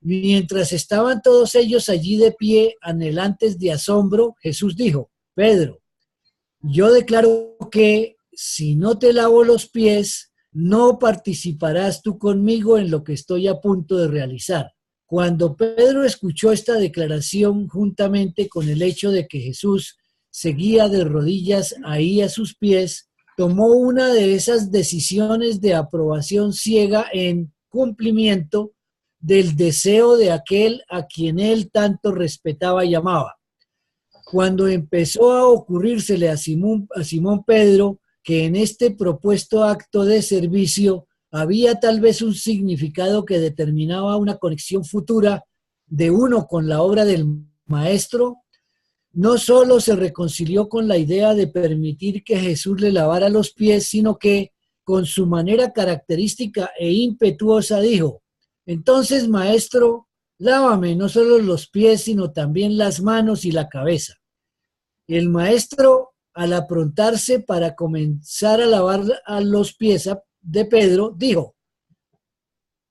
Mientras estaban todos ellos allí de pie, anhelantes de asombro, Jesús dijo: Pedro, yo declaro que si no te lavo los pies, no participarás tú conmigo en lo que estoy a punto de realizar. Cuando Pedro escuchó esta declaración, juntamente con el hecho de que Jesús seguía de rodillas ahí a sus pies, tomó una de esas decisiones de aprobación ciega en cumplimiento del deseo de aquel a quien él tanto respetaba y amaba. Cuando empezó a ocurrírsele a Simón Pedro que en este propuesto acto de servicio había tal vez un significado que determinaba una conexión futura de uno con la obra del Maestro, no solo se reconcilió con la idea de permitir que Jesús le lavara los pies, sino que, con su manera característica e impetuosa, dijo: entonces, Maestro, lávame no solo los pies, sino también las manos y la cabeza. El Maestro, al aprontarse para comenzar a lavar a los pies de Pedro, dijo: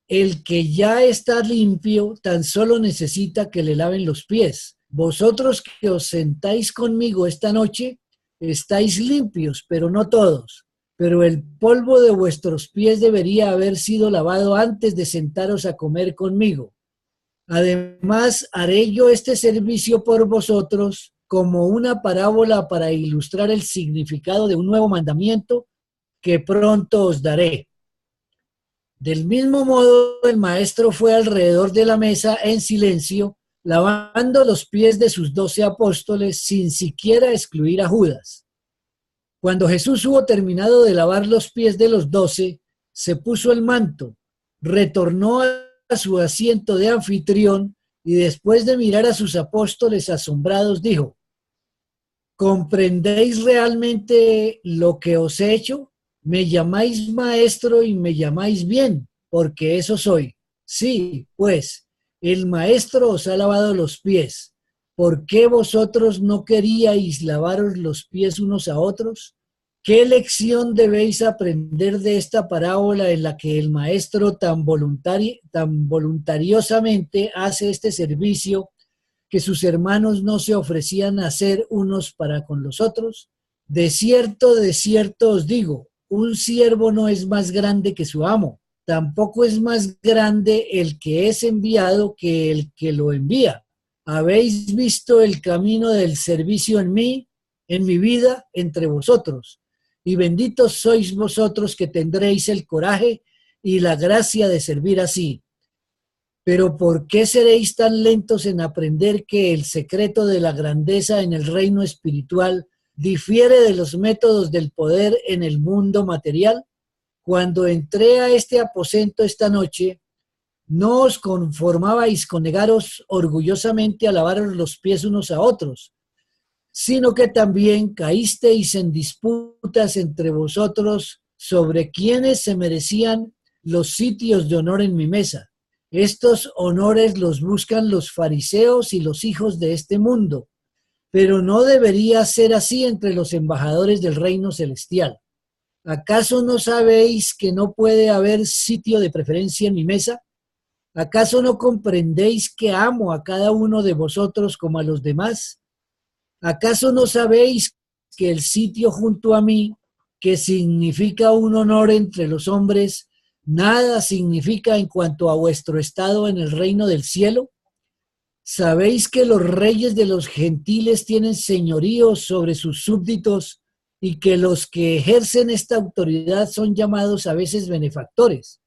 el que ya está limpio tan solo necesita que le laven los pies. Vosotros que os sentáis conmigo esta noche, estáis limpios, pero no todos. Pero el polvo de vuestros pies debería haber sido lavado antes de sentaros a comer conmigo. Además, haré yo este servicio por vosotros como una parábola para ilustrar el significado de un nuevo mandamiento que pronto os daré. Del mismo modo, el Maestro fue alrededor de la mesa en silencio, lavando los pies de sus 12 apóstoles sin siquiera excluir a Judas. Cuando Jesús hubo terminado de lavar los pies de los 12, se puso el manto, retornó a su asiento de anfitrión y después de mirar a sus apóstoles asombrados dijo: ¿comprendéis realmente lo que os he hecho? Me llamáis maestro y me llamáis bien, porque eso soy. Sí, pues, el Maestro os ha lavado los pies. ¿Por qué vosotros no queríais lavaros los pies unos a otros? ¿Qué lección debéis aprender de esta parábola en la que el Maestro tan voluntariosamente hace este servicio que sus hermanos no se ofrecían a hacer unos para con los otros? De cierto os digo, un siervo no es más grande que su amo. Tampoco es más grande el que es enviado que el que lo envía. ¿Habéis visto el camino del servicio en mí, en mi vida, entre vosotros? Y benditos sois vosotros que tendréis el coraje y la gracia de servir así. Pero ¿por qué seréis tan lentos en aprender que el secreto de la grandeza en el reino espiritual difiere de los métodos del poder en el mundo material? Cuando entré a este aposento esta noche, no os conformabais con negaros orgullosamente a lavaros los pies unos a otros, sino que también caísteis en disputas entre vosotros sobre quiénes se merecían los sitios de honor en mi mesa. Estos honores los buscan los fariseos y los hijos de este mundo, pero no debería ser así entre los embajadores del reino celestial. ¿Acaso no sabéis que no puede haber sitio de preferencia en mi mesa? ¿Acaso no comprendéis que amo a cada uno de vosotros como a los demás? ¿Acaso no sabéis que el sitio junto a mí, que significa un honor entre los hombres, nada significa en cuanto a vuestro estado en el reino del cielo? ¿Sabéis que los reyes de los gentiles tienen señorío sobre sus súbditos y que los que ejercen esta autoridad son llamados a veces benefactores?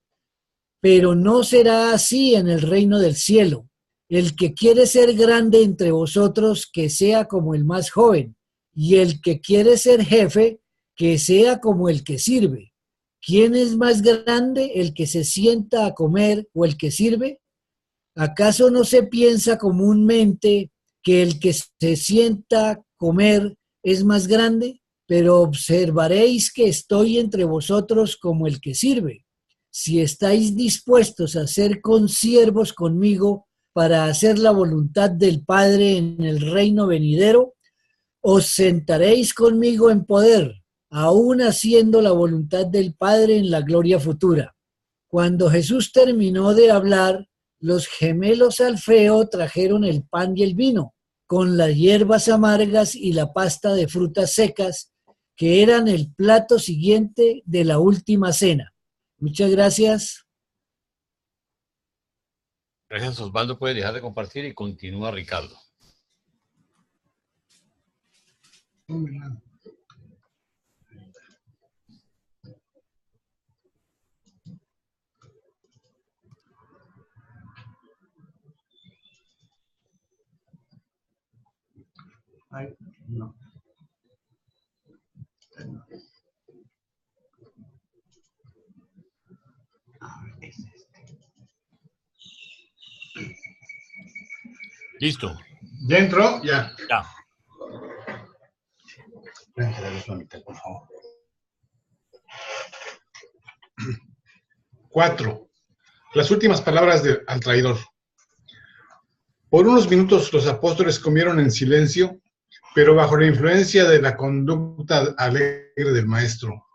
Pero no será así en el reino del cielo. El que quiere ser grande entre vosotros, que sea como el más joven, y el que quiere ser jefe, que sea como el que sirve. ¿Quién es más grande, el que se sienta a comer o el que sirve? ¿Acaso no se piensa comúnmente que el que se sienta a comer es más grande? Pero observaréis que estoy entre vosotros como el que sirve. Si estáis dispuestos a ser consiervos conmigo para hacer la voluntad del Padre en el reino venidero, os sentaréis conmigo en poder, aún haciendo la voluntad del Padre en la gloria futura. Cuando Jesús terminó de hablar, los gemelos Alfeo trajeron el pan y el vino, con las hierbas amargas y la pasta de frutas secas, que eran el plato siguiente de la última cena. Muchas gracias. Gracias, Osvaldo. Puedes dejar de compartir y continúa Ricardo. Ay, no. Es este. Listo. ¿Ya entró? Ya. Ya. Por favor. 4. Las últimas palabras al traidor. Por unos minutos los apóstoles comieron en silencio, pero bajo la influencia de la conducta alegre del maestro.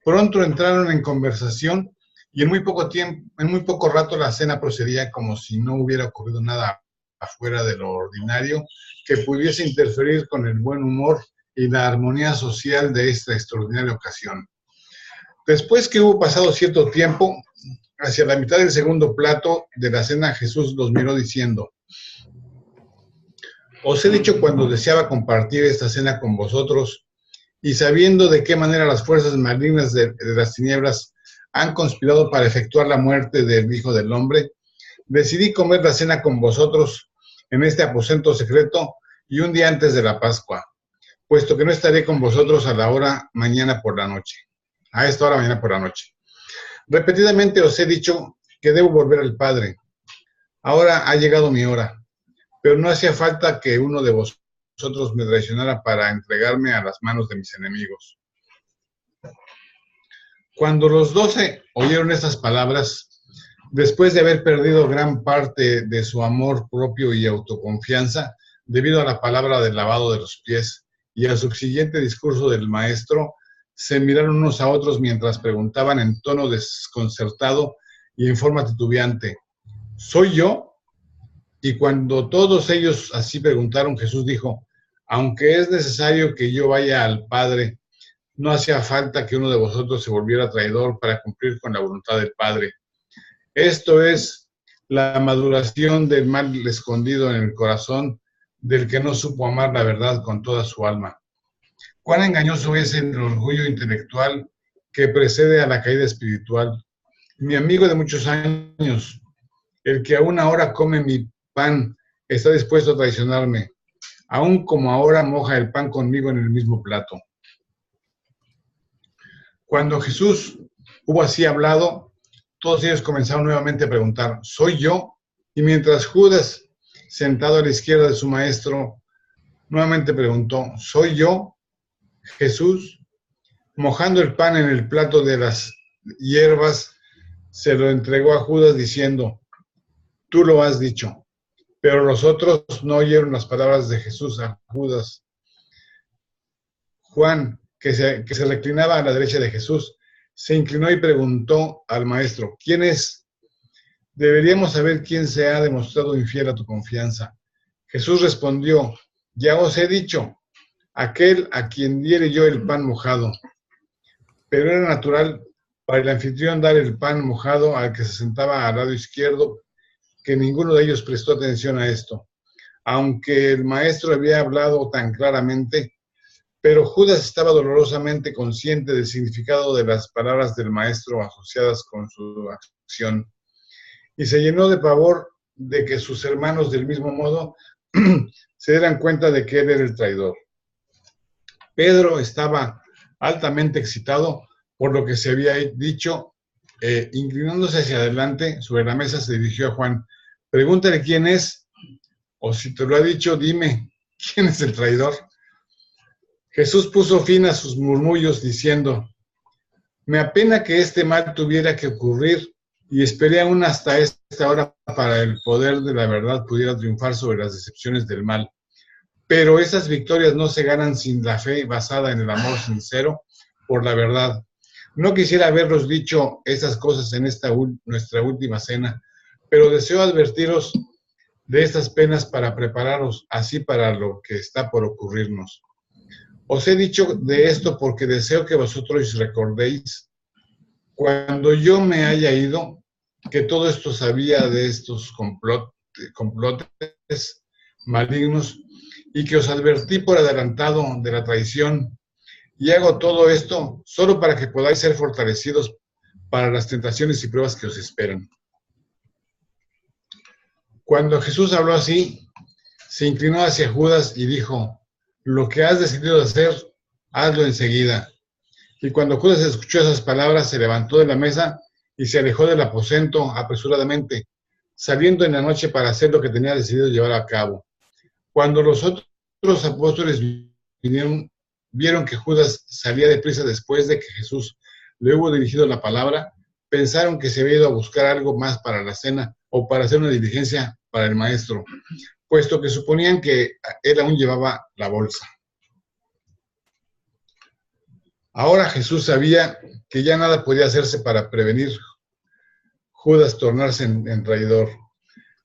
Pronto entraron en conversación y en muy poco rato la cena procedía como si no hubiera ocurrido nada afuera de lo ordinario que pudiese interferir con el buen humor y la armonía social de esta extraordinaria ocasión. Después que hubo pasado cierto tiempo, hacia la mitad del segundo plato de la cena, Jesús los miró diciendo: os he dicho cuando deseaba compartir esta cena con vosotros, y sabiendo de qué manera las fuerzas malignas de las tinieblas han conspirado para efectuar la muerte del Hijo del Hombre, decidí comer la cena con vosotros en este aposento secreto y un día antes de la Pascua, puesto que no estaré con vosotros a esta hora mañana por la noche. Repetidamente os he dicho que debo volver al Padre. Ahora ha llegado mi hora, pero no hacía falta que uno de vosotros me traicionara para entregarme a las manos de mis enemigos. Cuando los 12 oyeron estas palabras, después de haber perdido gran parte de su amor propio y autoconfianza, debido a la palabra del lavado de los pies y al subsiguiente discurso del maestro, se miraron unos a otros mientras preguntaban en tono desconcertado y en forma titubeante: ¿soy yo? Y cuando todos ellos así preguntaron, Jesús dijo: aunque es necesario que yo vaya al Padre, no hacía falta que uno de vosotros se volviera traidor para cumplir con la voluntad del Padre. Esto es la maduración del mal escondido en el corazón del que no supo amar la verdad con toda su alma. Cuán engañoso es el orgullo intelectual que precede a la caída espiritual. Mi amigo de muchos años, el que aún ahora come mi pan, está dispuesto a traicionarme, aun como ahora moja el pan conmigo en el mismo plato. Cuando Jesús hubo así hablado, todos ellos comenzaron nuevamente a preguntar: ¿soy yo? Y mientras Judas, sentado a la izquierda de su maestro, nuevamente preguntó: ¿soy yo? Jesús, mojando el pan en el plato de las hierbas, se lo entregó a Judas diciendo: tú lo has dicho. Pero los otros no oyeron las palabras de Jesús a Judas. Juan, que se reclinaba a la derecha de Jesús, se inclinó y preguntó al maestro: ¿quién es? Deberíamos saber quién se ha demostrado infiel a tu confianza. Jesús respondió: ya os he dicho, aquel a quien diere yo el pan mojado. Pero era natural para el anfitrión dar el pan mojado al que se sentaba al lado izquierdo, que ninguno de ellos prestó atención a esto, aunque el maestro había hablado tan claramente. Pero Judas estaba dolorosamente consciente del significado de las palabras del maestro asociadas con su acción, y se llenó de pavor de que sus hermanos del mismo modo se dieran cuenta de que él era el traidor. Pedro estaba altamente excitado por lo que se había dicho. Inclinándose hacia adelante sobre la mesa, se dirigió a Juan. Pregúntale quién es, o si te lo ha dicho, dime, ¿quién es el traidor? Jesús puso fin a sus murmullos diciendo, me apena que este mal tuviera que ocurrir y esperé aún hasta esta hora para el poder de la verdad pudiera triunfar sobre las decepciones del mal. Pero esas victorias no se ganan sin la fe basada en el amor sincero por la verdad. No quisiera haberlos dicho esas cosas en nuestra última cena, pero deseo advertiros de estas penas para prepararos así para lo que está por ocurrirnos. Os he dicho de esto porque deseo que vosotros recordéis, cuando yo me haya ido, que todo esto sabía de estos complotes malignos y que os advertí por adelantado de la traición. Y hago todo esto solo para que podáis ser fortalecidos para las tentaciones y pruebas que os esperan. Cuando Jesús habló así, se inclinó hacia Judas y dijo, lo que has decidido hacer, hazlo enseguida. Y cuando Judas escuchó esas palabras, se levantó de la mesa y se alejó del aposento apresuradamente, saliendo en la noche para hacer lo que tenía decidido llevar a cabo. Cuando los otros apóstoles vieron que Judas salía deprisa después de que Jesús le hubo dirigido la palabra, pensaron que se había ido a buscar algo más para la cena o para hacer una diligencia para el maestro, puesto que suponían que él aún llevaba la bolsa. Ahora Jesús sabía que ya nada podía hacerse para prevenir Judas tornarse en traidor.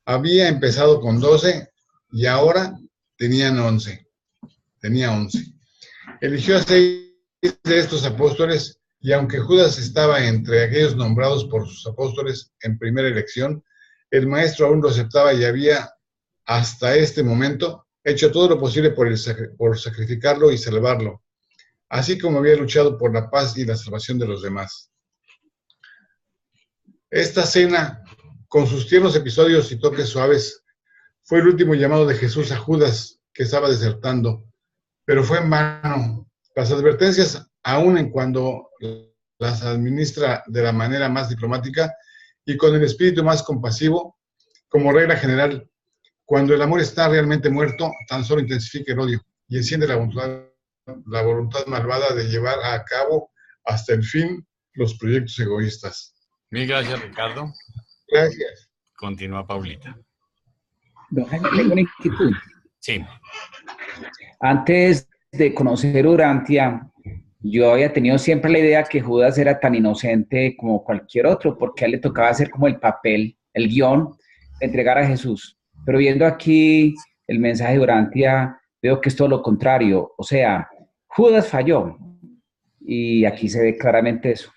Había empezado con 12 y ahora tenía 11. Eligió a 6 de estos apóstoles y aunque Judas estaba entre aquellos nombrados por sus apóstoles en primera elección, el maestro aún lo aceptaba y había hasta este momento hecho todo lo posible por sacrificarlo y salvarlo, así como había luchado por la paz y la salvación de los demás. Esta cena, con sus tiernos episodios y toques suaves, fue el último llamado de Jesús a Judas, que estaba desertando, pero fue en vano. Las advertencias, aun en cuando las administra de la manera más diplomática y con el espíritu más compasivo, como regla general, cuando el amor está realmente muerto, tan solo intensifica el odio y enciende la voluntad malvada de llevar a cabo hasta el fin los proyectos egoístas. Mil gracias, Ricardo. Gracias. Continúa, Paulita. Don Jaime, tengo una inquietud. Sí. Antes de conocer Urantia, yo había tenido siempre la idea que Judas era tan inocente como cualquier otro, porque a él le tocaba hacer como el papel, el guión, de entregar a Jesús. Pero viendo aquí el mensaje de Urantia, veo que es todo lo contrario. O sea, Judas falló. Y aquí se ve claramente eso.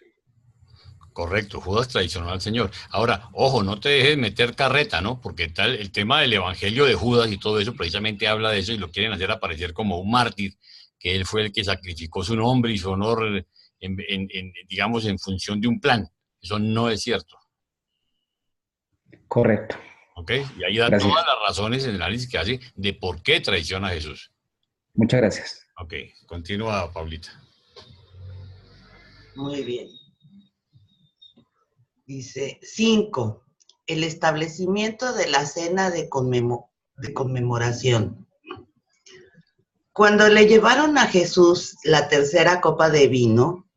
Correcto, Judas traicionó al Señor. Ahora, ojo, no te dejes meter carreta, ¿no? Porque el tema del evangelio de Judas y todo eso precisamente habla de eso y lo quieren hacer aparecer como un mártir, que él fue el que sacrificó su nombre y su honor, digamos, en función de un plan. Eso no es cierto. Correcto. ¿Ok? Y ahí da Gracias. todas las razones en el análisis que hace de por qué traiciona a Jesús. Muchas gracias. Ok, continúa, Paulita. Muy bien. Dice, 5. El establecimiento de la cena de conmemoración. Cuando le llevaron a Jesús la tercera copa de vino,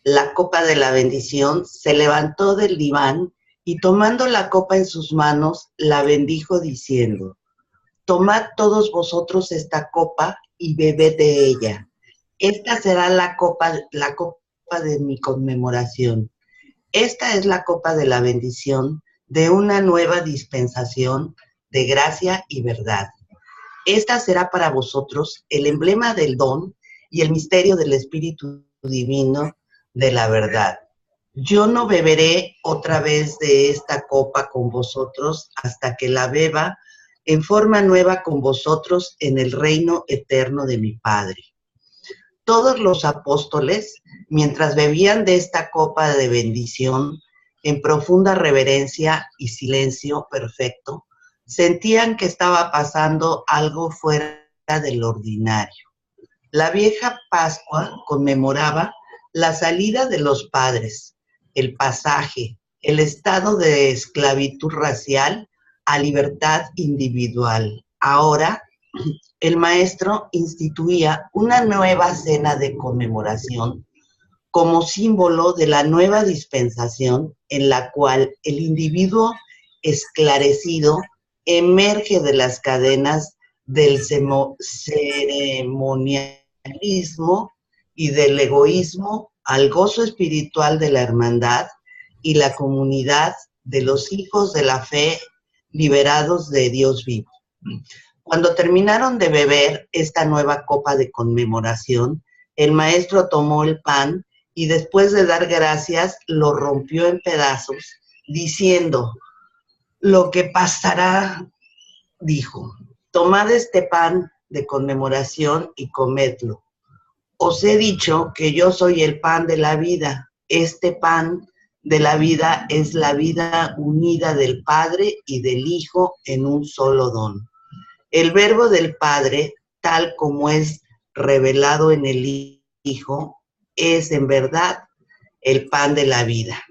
la copa de la bendición, se levantó del diván y tomando la copa en sus manos, la bendijo diciendo, tomad todos vosotros esta copa y bebed de ella. Esta será la copa de mi conmemoración. Esta es la copa de la bendición de una nueva dispensación de gracia y verdad. Esta será para vosotros el emblema del don y el misterio del Espíritu Divino de la verdad. Yo no beberé otra vez de esta copa con vosotros hasta que la beba en forma nueva con vosotros en el reino eterno de mi Padre. Todos los apóstoles, mientras bebían de esta copa de bendición, en profunda reverencia y silencio perfecto, Sentían que estaba pasando algo fuera del ordinario. La vieja Pascua conmemoraba la salida de los padres, el pasaje, el estado de esclavitud racial a libertad individual. Ahora, el maestro instituía una nueva cena de conmemoración como símbolo de la nueva dispensación en la cual el individuo esclarecido emerge de las cadenas del ceremonialismo y del egoísmo al gozo espiritual de la hermandad y la comunidad de los hijos de la fe liberados de Dios vivo. Cuando terminaron de beber esta nueva copa de conmemoración, el maestro tomó el pan y después de dar gracias lo rompió en pedazos, diciendo: lo que pasará, dijo, tomad este pan de conmemoración y comedlo. Os he dicho que yo soy el pan de la vida. Este pan de la vida es la vida unida del Padre y del Hijo en un solo don. El verbo del Padre, tal como es revelado en el Hijo, es en verdad el pan de la vida.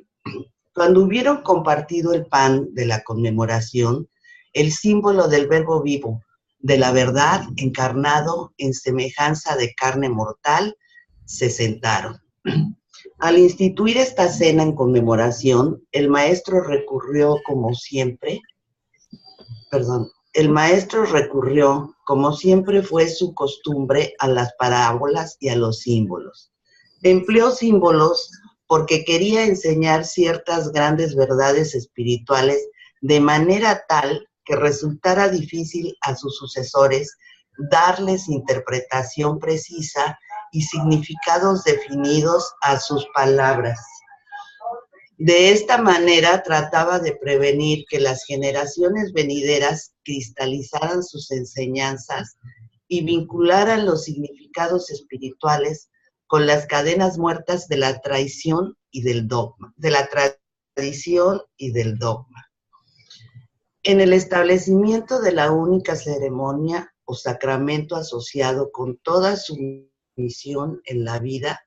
Cuando hubieron compartido el pan de la conmemoración, el símbolo del verbo vivo, de la verdad encarnado en semejanza de carne mortal, se sentaron. Al instituir esta cena en conmemoración, el maestro recurrió, como siempre fue su costumbre, a las parábolas y a los símbolos. Empleó símbolos porque quería enseñar ciertas grandes verdades espirituales de manera tal que resultara difícil a sus sucesores darles interpretación precisa y significados definidos a sus palabras. De esta manera trataba de prevenir que las generaciones venideras cristalizaran sus enseñanzas y vincularan los significados espirituales con las cadenas muertas de la tradición y del dogma, En el establecimiento de la única ceremonia o sacramento asociado con toda su misión en la vida,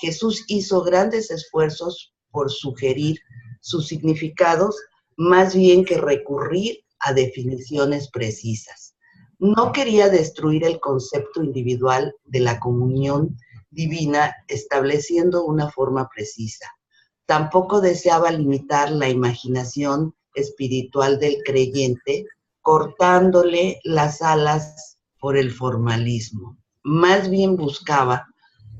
Jesús hizo grandes esfuerzos por sugerir sus significados más bien que recurrir a definiciones precisas. No quería destruir el concepto individual de la comunión divina estableciendo una forma precisa. Tampoco deseaba limitar la imaginación espiritual del creyente, cortándole las alas por el formalismo. Más bien buscaba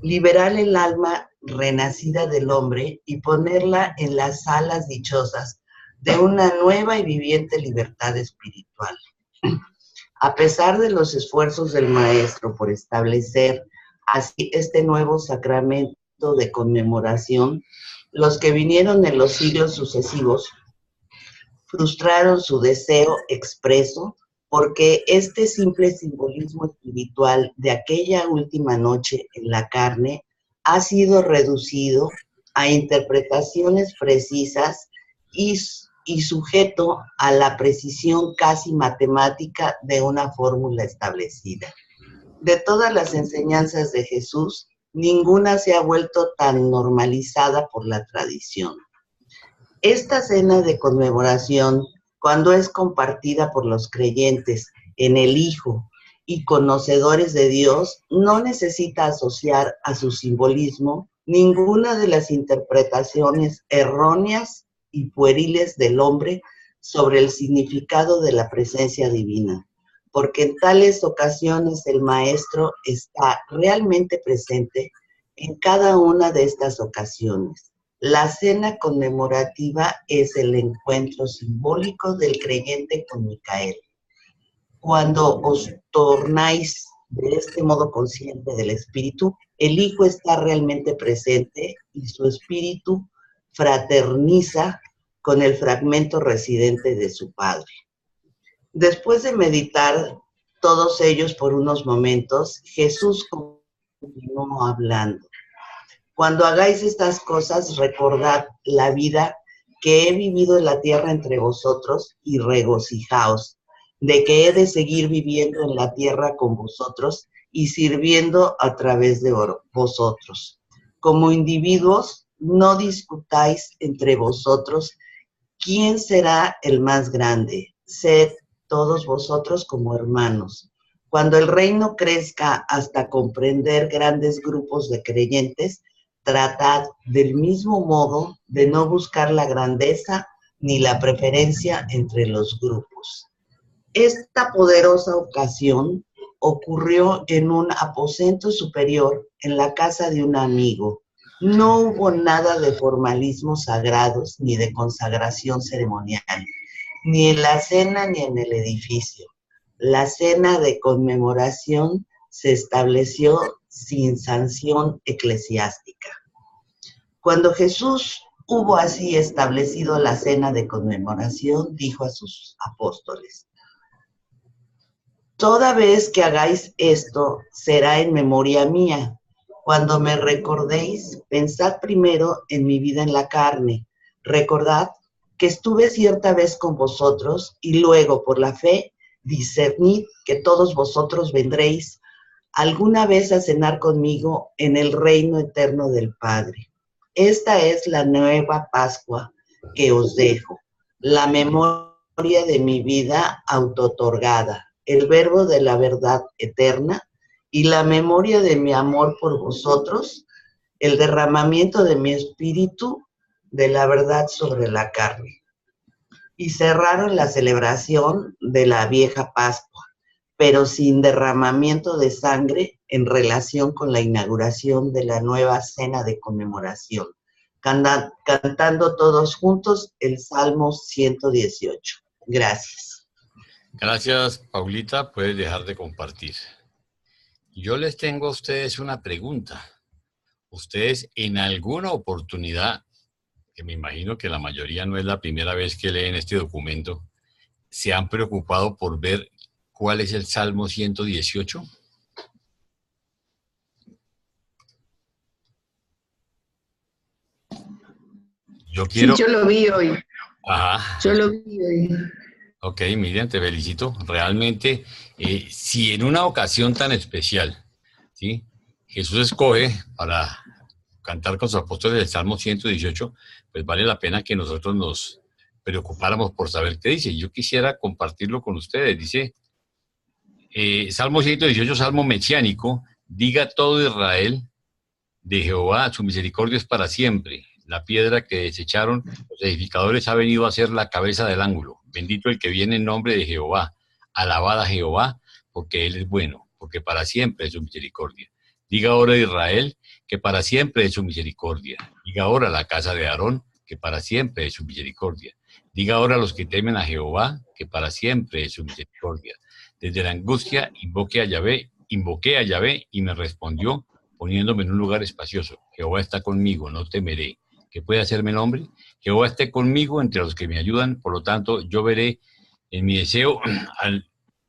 liberar el alma renacida del hombre y ponerla en las alas dichosas de una nueva y viviente libertad espiritual. A pesar de los esfuerzos del maestro por establecer así este nuevo sacramento de conmemoración, los que vinieron en los siglos sucesivos frustraron su deseo expreso porque este simple simbolismo espiritual de aquella última noche en la carne ha sido reducido a interpretaciones precisas y sujeto a la precisión casi matemática de una fórmula establecida. De todas las enseñanzas de Jesús, ninguna se ha vuelto tan normalizada por la tradición. Esta cena de conmemoración, cuando es compartida por los creyentes en el Hijo y conocedores de Dios, no necesita asociar a su simbolismo ninguna de las interpretaciones erróneas y pueriles del hombre sobre el significado de la presencia divina, porque en tales ocasiones el Maestro está realmente presente en cada una de estas ocasiones. La cena conmemorativa es el encuentro simbólico del creyente con Micael. Cuando os tornáis de este modo consciente del Espíritu, el Hijo está realmente presente y su Espíritu fraterniza con el fragmento residente de su Padre. Después de meditar todos ellos por unos momentos, Jesús continuó hablando. Cuando hagáis estas cosas, recordad la vida que he vivido en la tierra entre vosotros y regocijaos. de que he de seguir viviendo en la tierra con vosotros y sirviendo a través de vosotros. Como individuos, no discutáis entre vosotros quién será el más grande. Sed todos vosotros como hermanos. Cuando el reino crezca hasta comprender grandes grupos de creyentes, tratad del mismo modo de no buscar la grandeza ni la preferencia entre los grupos. Esta poderosa ocasión ocurrió en un aposento superior en la casa de un amigo. No hubo nada de formalismos sagrados ni de consagración ceremonial, ni en la cena ni en el edificio. La cena de conmemoración se estableció sin sanción eclesiástica. Cuando Jesús hubo así establecido la cena de conmemoración, dijo a sus apóstoles: toda vez que hagáis esto, será en memoria mía. Cuando me recordéis, pensad primero en mi vida en la carne. Recordad que estuve cierta vez con vosotros y luego, por la fe, discernid que todos vosotros vendréis alguna vez a cenar conmigo en el reino eterno del Padre. Esta es la nueva Pascua que os dejo, la memoria de mi vida autootorgada, el verbo de la verdad eterna y la memoria de mi amor por vosotros, el derramamiento de mi espíritu de la verdad sobre la carne. Y cerraron la celebración de la vieja Pascua, pero sin derramamiento de sangre en relación con la inauguración de la nueva cena de conmemoración, cantando todos juntos el Salmo 118. Gracias. Gracias, Paulita. Puedes dejar de compartir. Yo les tengo a ustedes una pregunta. Ustedes en alguna oportunidad, que me imagino que la mayoría no es la primera vez que leen este documento, ¿se han preocupado por ver cuál es el Salmo 118? Yo quiero... Sí, yo lo vi hoy. Ajá. Yo lo vi hoy. Ok, Miriam, te felicito. Realmente, si en una ocasión tan especial, ¿sí?, Jesús escoge para cantar con sus apóstoles el Salmo 118, pues vale la pena que nosotros nos preocupáramos por saber qué dice. Yo quisiera compartirlo con ustedes. Dice, Salmo 118, Salmo mesiánico: diga todo Israel de Jehová, su misericordia es para siempre. La piedra que desecharon los edificadores ha venido a ser la cabeza del ángulo. Bendito el que viene en nombre de Jehová. Alabad a Jehová, porque Él es bueno, porque para siempre es su misericordia. Diga ahora Israel, que para siempre es su misericordia. Diga ahora la casa de Aarón, que para siempre es su misericordia. Diga ahora a los que temen a Jehová, que para siempre es su misericordia. Desde la angustia invoqué a Yahvé y me respondió, poniéndome en un lugar espacioso. Jehová está conmigo, no temeré. ¿Qué puede hacerme el hombre? Jehová esté conmigo entre los que me ayudan, por lo tanto yo veré mi deseo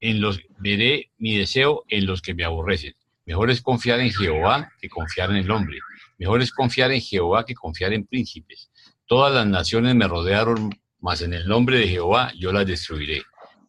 en los que me aborrecen. Mejor es confiar en Jehová que confiar en el hombre. Mejor es confiar en Jehová que confiar en príncipes. Todas las naciones me rodearon, mas en el nombre de Jehová yo las destruiré.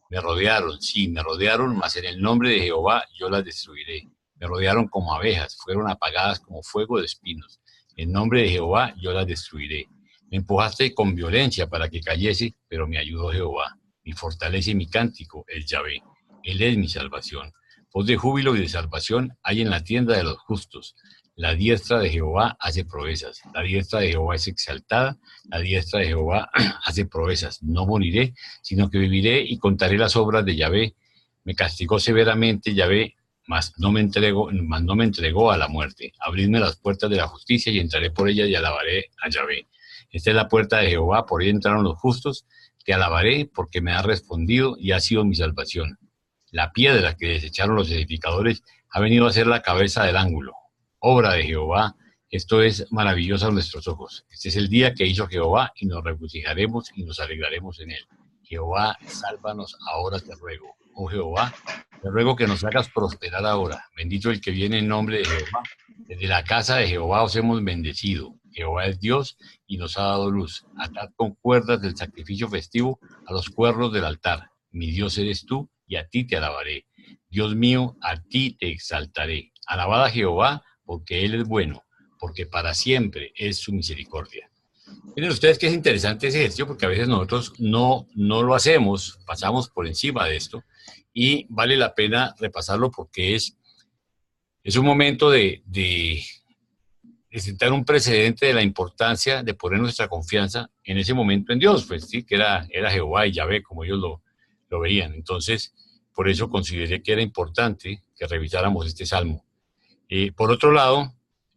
Me rodearon, mas en el nombre de Jehová yo las destruiré. Me rodearon como abejas, fueron apagadas como fuego de espinos. En nombre de Jehová yo las destruiré. Me empujaste con violencia para que cayese, pero me ayudó Jehová. Mi fortaleza y mi cántico es Yahvé. Él es mi salvación. Voz de júbilo y de salvación hay en la tienda de los justos. La diestra de Jehová hace proezas. La diestra de Jehová es exaltada. La diestra de Jehová hace proezas. No moriré, sino que viviré y contaré las obras de Yahvé. Me castigó severamente Yahvé, mas no me entregó a la muerte. Abridme las puertas de la justicia y entraré por ellas y alabaré a Yahvé. Esta es la puerta de Jehová, por ella entraron los justos. Te alabaré porque me has respondido y has sido mi salvación. La piedra que desecharon los edificadores ha venido a ser la cabeza del ángulo. Obra de Jehová, esto es maravilloso a nuestros ojos. Este es el día que hizo Jehová y nos regocijaremos y nos alegraremos en él. Jehová, sálvanos ahora, te ruego. Oh Jehová, te ruego que nos hagas prosperar ahora. Bendito el que viene en nombre de Jehová. Desde la casa de Jehová os hemos bendecido. Jehová es Dios y nos ha dado luz. Atad con cuerdas del sacrificio festivo a los cuernos del altar. Mi Dios eres tú y a ti te alabaré. Dios mío, a ti te exaltaré. Alabad a Jehová, porque Él es bueno, porque para siempre es su misericordia. Miren ustedes que es interesante ese ejercicio, porque a veces nosotros no lo hacemos, pasamos por encima de esto, y vale la pena repasarlo porque es un momento de sentar un precedente de la importancia de poner nuestra confianza en ese momento en Dios, pues sí, que era Jehová y Yahvé, como ellos lo veían. Entonces, por eso consideré que era importante que revisáramos este salmo. Por otro lado,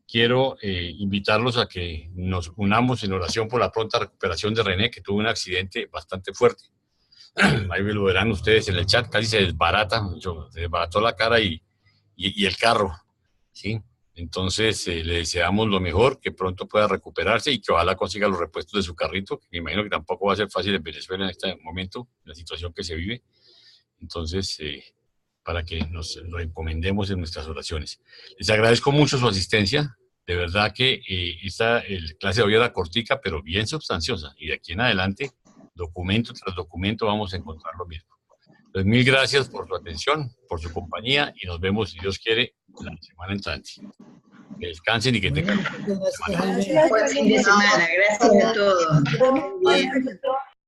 quiero invitarlos a que nos unamos en oración por la pronta recuperación de René, que tuvo un accidente bastante fuerte. Ahí lo verán ustedes en el chat, casi se desbarató la cara y el carro, ¿sí? Entonces, le deseamos lo mejor, que pronto pueda recuperarse y que ojalá consiga los repuestos de su carrito, que me imagino que tampoco va a ser fácil en Venezuela en este momento, la situación que se vive. Entonces, para que nos lo encomendemos en nuestras oraciones. Les agradezco mucho su asistencia. De verdad que esta clase de hoy era cortica, pero bien sustanciosa. Y de aquí en adelante, documento tras documento, vamos a encontrar lo mismo. Entonces, mil gracias por su atención, por su compañía, y nos vemos, si Dios quiere, la semana entrante. Que descansen y que tengan Gracias, Buen fin de semana. Gracias a todos. Muy bien.